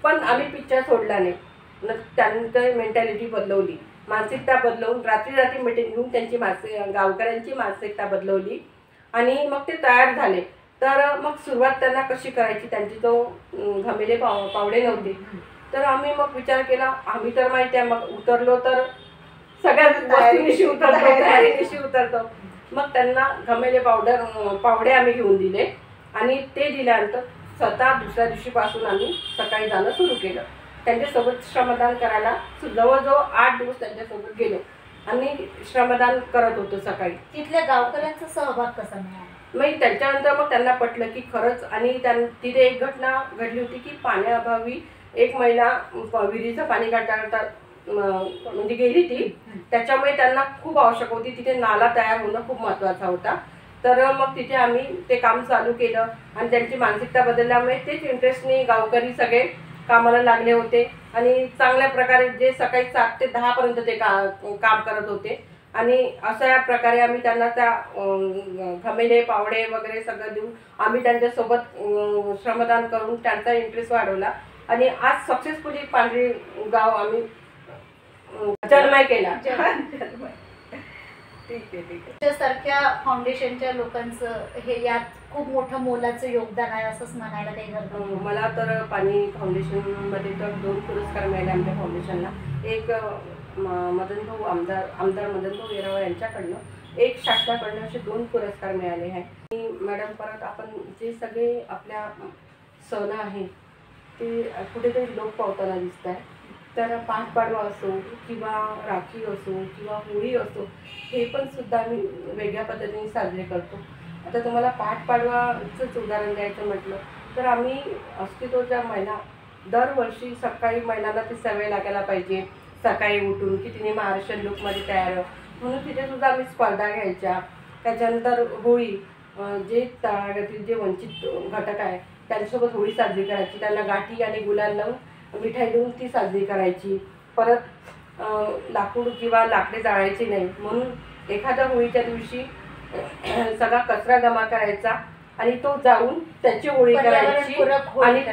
C: पण आम्ही पिक्चर सोडला नाही. त्यानंतर मेंटॅलिटी बदलवली, मानसिकता बदलवून रात्री मिटिंग घेऊन त्यांची गावकऱ्यांची मानसिकता बदलवली आणि मग ते तयार झाले. तर मग सुरुवात त्यांना कशी करायची, त्यांची तो घमेले पावडे नव्हते. तर आम्ही मग विचार केला, आम्ही तर माहिती आहे मग उतरलो तर सगळ्याच वस्तूंशी उतरतो, तयारीनिशी उतरतो. मग त्यांना घमेले पावडे आम्ही घेऊन दिले आणि ते दिल्यानंतर स्वतः दुसऱ्या दिवशीपासून आम्ही सकाळी जाणं सुरू केलं. त्यांच्यासोबत श्रमदान करायला जवळजवळ 8 दिवस त्यांच्यासोबत गेलो आणि श्रमदान करत होतो सकाळी.
D: तिथल्या गावकऱ्यांचा सहभाग कसा मिळाला?
C: मग त्याच्यानंतर मग त्यांना पटलं की खरंच. आणि तिथे एक घटना घडली होती की पाण्याअभावी एक महिला विहिरीचं पाणी काढता म्हणजे गेली ती. त्याच्यामुळे त्यांना खूप आवश्यक होती, तिथे नाला तयार होणं खूप महत्त्वाचा होता. तर मग तिथे आम्ही ते काम चालू केलं आणि त्यांची मानसिकता बदलल्यामुळे तेच इंटरेस्टने गावकरी सगळे कामाला लागले होते आणि चांगल्या प्रकारे जे सकाळी 7 ते 10 पर्यंत ते काम करत होते. आणि अशा प्रकारे आम्ही त्यांना त्या घमेले पावडे वगैरे सगळं देऊन आम्ही त्यांच्यासोबत श्रमदान करून त्यांचा इंटरेस्ट वाढवला आणि आज सक्सेसफुली पांढरी गाव आम्ही जन्मय केला.
B: ठीक आहे.
D: त्यासारख्या फाउंडेशनच्या लोकांचं हे यात खूप मोठं मोलाचं योगदान आहे असंच म्हणायला काही हरकत नाही.
C: मला तर पाणी फाउंडेशनमध्ये तर 2 पुरस्कार मिळाले आमच्या फाउंडेशनला. एक मदनभाऊ आमदार मदनभाऊ येरावार यांच्याकडनं, एक शासनाकडनं, असे 2 पुरस्कार मिळाले आहे. आणि मॅडम परत आपण जे सगळे आपल्या सण आहे ते कुठेतरी लोप पावताना दिसत आहे. तर पाठपाडवा असो किंवा राखी असो किंवा होळी असो, हे पण सुद्धा आम्ही वेगळ्या पद्धतीने साजरे करतो. आता तुम्हाला पाठपाडवाचंच उदाहरण द्यायचं म्हटलं तर आम्ही अस्तित्वच्या महिना दरवर्षी सकाळी महिन्याला ती सवय लागायला पाहिजे सकाळी उठून की तिने महाराष्ट्रीयन लुकमध्ये तयार, म्हणून तिथेसुद्धा आम्ही स्पर्धा घ्यायच्या. त्याच्यानंतर होळी, जे तळागाळातील जे वंचित घटक आहे त्यांच्यासोबत होळी साजरी करायची. त्यांना गाठी आणि गुलाल लावून मिठाई देऊन ती साजरी करायची. परत लाकूड किंवा लाकडे जाळायची नाही, म्हणून एखाद्या होळीच्या दिवशी सगळा कचरा जमा करायचा आणि तो जाळून त्याची होळी करायची आणि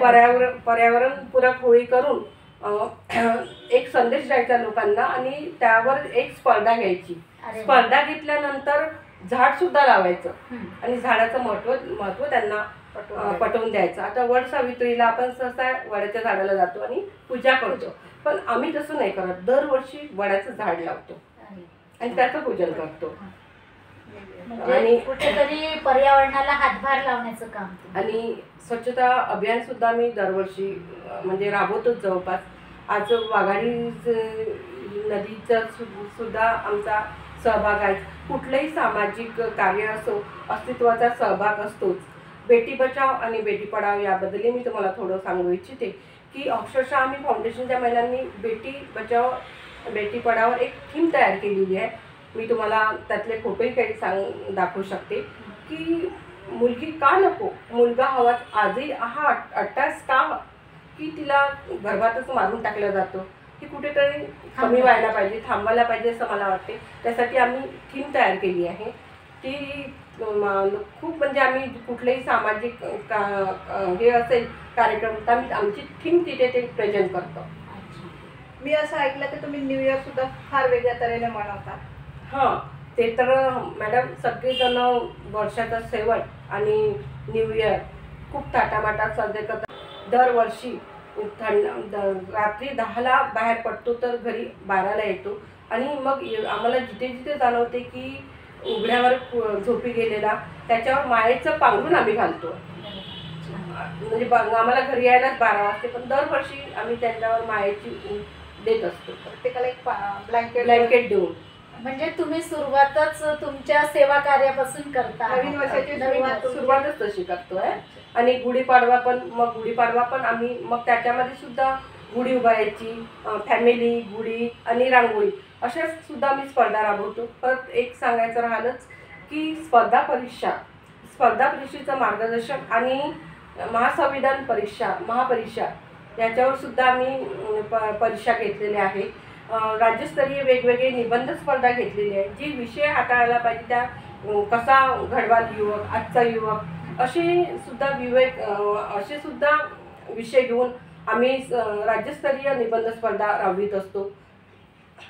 C: पर्यावरणपूरक होळी करून एक संदेश द्यायचा लोकांना आणि त्यावर एक स्पर्धा घ्यायची. स्पर्धा घेतल्यानंतर झाड सुद्धा लावायचं आणि झाडाचं महत्त्व त्यांना पटवून द्यायचं. आता वड सावित्रीला आपण सहसा वडाच्या झाडाला जातो आणि पूजा करतो, पण आम्ही तसं नाही करत. दरवर्षी वडाचं झाड लावतो आणि त्याचं पूजन करतो.
D: म्हणजे
C: आणि
D: कुठेतरी पर्यावरणाला हातभार लावण्याचं काम तुम्ही.
C: आणि स्वच्छता अभियान सुद्धा मी दरवर्षी म्हणजे राबवतोच जवळपास. आज वाघाडी नदीचा सुद्धा आमचा सहभाग आहे. कुठलंही सामाजिक कार्य असो, अस्तित्वाचा सहभाग असतोच. बेटी बचाव आणि बेटी पढाव याबद्दलही मी तुम्हाला थोडं सांगू इच्छिते की अक्षरशः आम्ही फाउंडेशनच्या महिलांनी बेटी बचाव बेटी पढावर एक थीम तयार केलेली आहे. मी तुम्हाला त्यातले फोटोही काही दाखवू शकते की मुलगी का नको, मुलगा हवाच. आजही हा अट्टास का की तिला गर्भातच मारून टाकला जातो, ही कुठेतरी कमी व्हायला पाहिजे, थांबवायला पाहिजे असं मला वाटते. त्यासाठी आम्ही थीम तयार केली आहे. ती खूप म्हणजे आम्ही कुठलेही सामाजिक हे असेल कार्यक्रम तर आम्ही आमची थीम तिथे ते प्रेझेंट करतो.
B: मी असं ऐकलं की तुम्ही न्यू इयर सुद्धा फार वेगळ्या तऱ्हेने मनवता.
C: हां, ते तर मॅडम सगळेजण वर्षाचा शेवट आणि न्यू इयर खूप थाटामाटात साजरे करतात. दरवर्षी रात्री 10ला बाहेर पडतो तर घरी 12ला येतो. आणि मग आम्हाला जिथे जिथे जाणवते की उघड्यावर झोपी गेलेला त्याच्यावर मायेचं पांघरून आम्ही घालतो. म्हणजे आम्हाला घरी यायलाच 12 वाजते, पण दरवर्षी आम्ही त्यांच्यावर मायेची देत असतो.
B: प्रत्येकाला एक
C: ब्लँकेट देऊन.
D: म्हणजे तुम्ही सुरुवातच तुमच्या सेवा कार्यापासून करता.
B: नवीन वर्षाची
C: सुरुवातच तशी करतोय. आणि गुढीपाडवा पण आम्ही मग त्याच्यामध्ये सुद्धा गुढी उभारायची, फॅमिली गुढी आणि रांगोळी अशा सुद्धा मी स्पर्धा राबवतो. परत एक सांगायचं राहिलंच की स्पर्धा परीक्षेचं मार्गदर्शन आणि महासंविधान महापरीक्षा याच्यावर सुद्धा आम्ही परीक्षा घेतलेल्या आहे. राज्यस्तरीय वेगवेगळे निबंध स्पर्धा घेतलेली आहे. जी विषय हाताळायला पाहिजे त्या कसा घडवाल युवक, आजचा युवक असे सुद्धा विषय घेऊन आम्ही राज्यस्तरीय निबंध स्पर्धा राबवित असतो.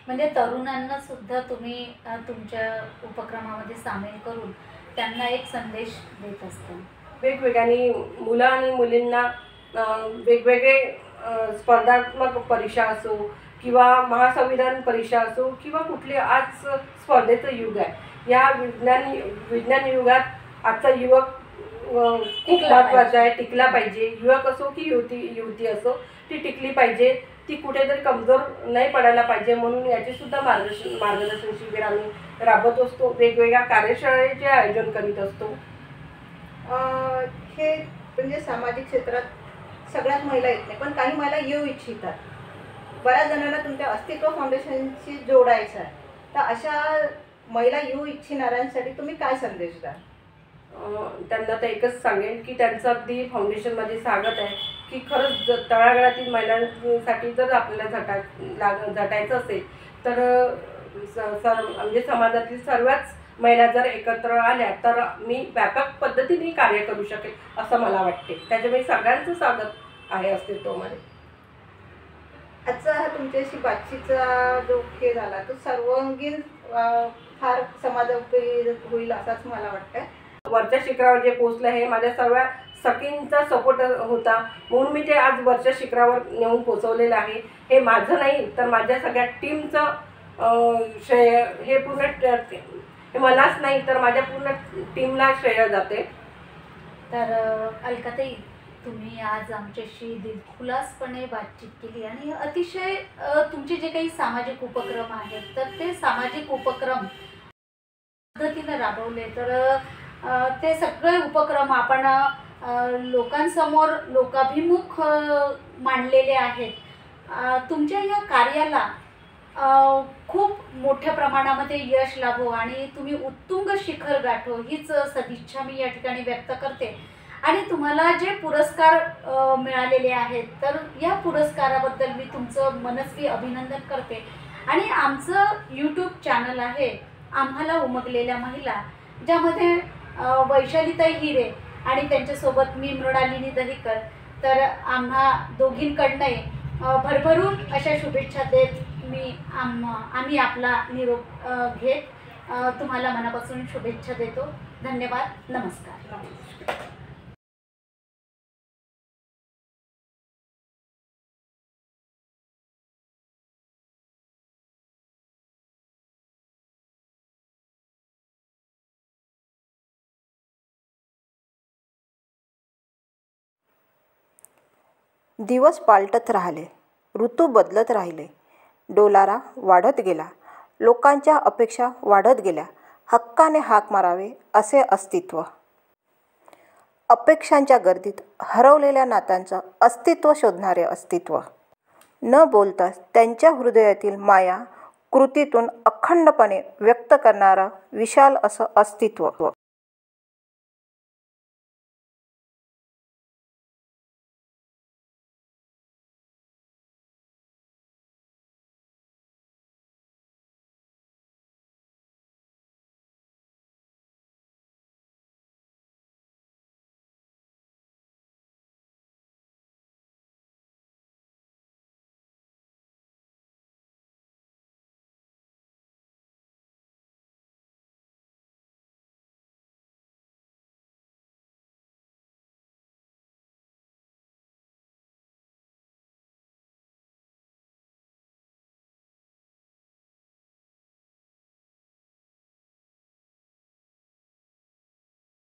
D: म्हणजे तरुणांना सुद्धा तुम्ही तुमच्या उपक्रमामध्ये सामील करून त्यांना एक संदेश देत असता.
C: वेगवेगळ्या मुलं आणि मुलींना वेगवेगळे स्पर्धात्मक परीक्षा असो किंवा महासंविधान परीक्षा असो किंवा कुठली आज स्पर्धेचं युग आहे. या विज्ञान युगात आजचा युवक खूप महत्त्वाचा आहे, टिकला पाहिजे. युवक असो की युवती असो ती टिकली पाहिजे, ती कुठेतरी कमजोर नाही पडायला पाहिजे. म्हणून याची सुद्धा मार्गदर्शन शिबिर आम्ही राबवत असतो. वेगवेगळ्या कार्यशाळेचे आयोजन करीत असतो.
B: हे म्हणजे सामाजिक क्षेत्रात सगळ्याच महिला येत नाही, पण काही महिला येऊ इच्छितात. बऱ्याच जणांना तुमच्या अस्तित्व फाउंडेशनशी जोडायचं आहे, तर अशा महिला येऊ इच्छिणाऱ्यांसाठी तुम्ही काय संदेश द्याल?
C: त्यांना तर एकच सांगेन की त्यांचं अगदी फाउंडेशनमध्ये स्वागत आहे की खरंच तळागाळातील महिलांसाठी जर आपल्याला झटायचं असेल तर म्हणजे समाजातील सर्वच महिला जर एकत्र आल्या तर मी व्यापक पद्धतीने कार्य करू शकेल असं मला वाटते. त्याच्यामुळे सगळ्यांचं स्वागत आहे अस्तित्वामध्ये.
B: आजचा हा तुमच्याशी बातचीतचा जो खेळ झाला तो सर्वांगीण फार समाजोपयोगी होईल असंच मला वाटतं.
C: वरच्या शिखरावर जे पोचलं हे माझ्या सर्व सखींचा सपोर्ट होता, म्हणून मी ते आज वरच्या शिखरावर नेऊन पोचवलेलं आहे. हे माझं नाही तर माझ्या सगळ्या टीमचं श्रेय हे हे मलाच नाही तर माझ्या पूर्ण टीमला श्रेय जाते.
D: तर अलकाताई, तुम्ही आज आमच्याशी दिलखुलासपणे बातचीत केली आणि अतिशय तुमचे जे काही सामाजिक उपक्रम आहेत तर ते सामाजिक उपक्रम पद्धतीने राबवले तर ते सगळे उपक्रम आपण लोकांसमोर लोकाभिमुख मांडलेले आहेत. तुमच्या या कार्याला खूप मोठ्या प्रमाणामध्ये यश लाभो आणि तुम्ही उत्तुंग शिखर गाठो हीच सदिच्छा मी या ठिकाणी व्यक्त करते. आणि तुम्हाला जे पुरस्कार मिळालेले आहेत तर या पुरस्काराबद्दल मी तुमचं मनस्वी अभिनंदन करते. आणि आमचं यूट्यूब चॅनल आहे आम्हाला उमगलेल्या महिला, ज्यामध्ये वैशालीताई हिरे आणि त्यांच्यासोबत मी मृणालिनी दहिकर, तर आम्हा दोघींकडनं भरभरून अशा शुभेच्छा देत आम्ही आपला निरोप घेत तुम्हाला मनापासून शुभेच्छा देतो. धन्यवाद. नमस्कार.
A: दिवस पालटत राहिले, ऋतू बदलत राहिले, डोलारा वाढत गेला, लोकांच्या अपेक्षा वाढत गेल्या. हक्काने हाक मारावे असे अस्तित्व. अपेक्षांच्या गर्दीत हरवलेल्या नात्यांचं अस्तित्व शोधणारे अस्तित्व. न बोलताच त्यांच्या हृदयातील माया कृतीतून अखंडपणे व्यक्त करणारं विशाल असं अस्तित्व.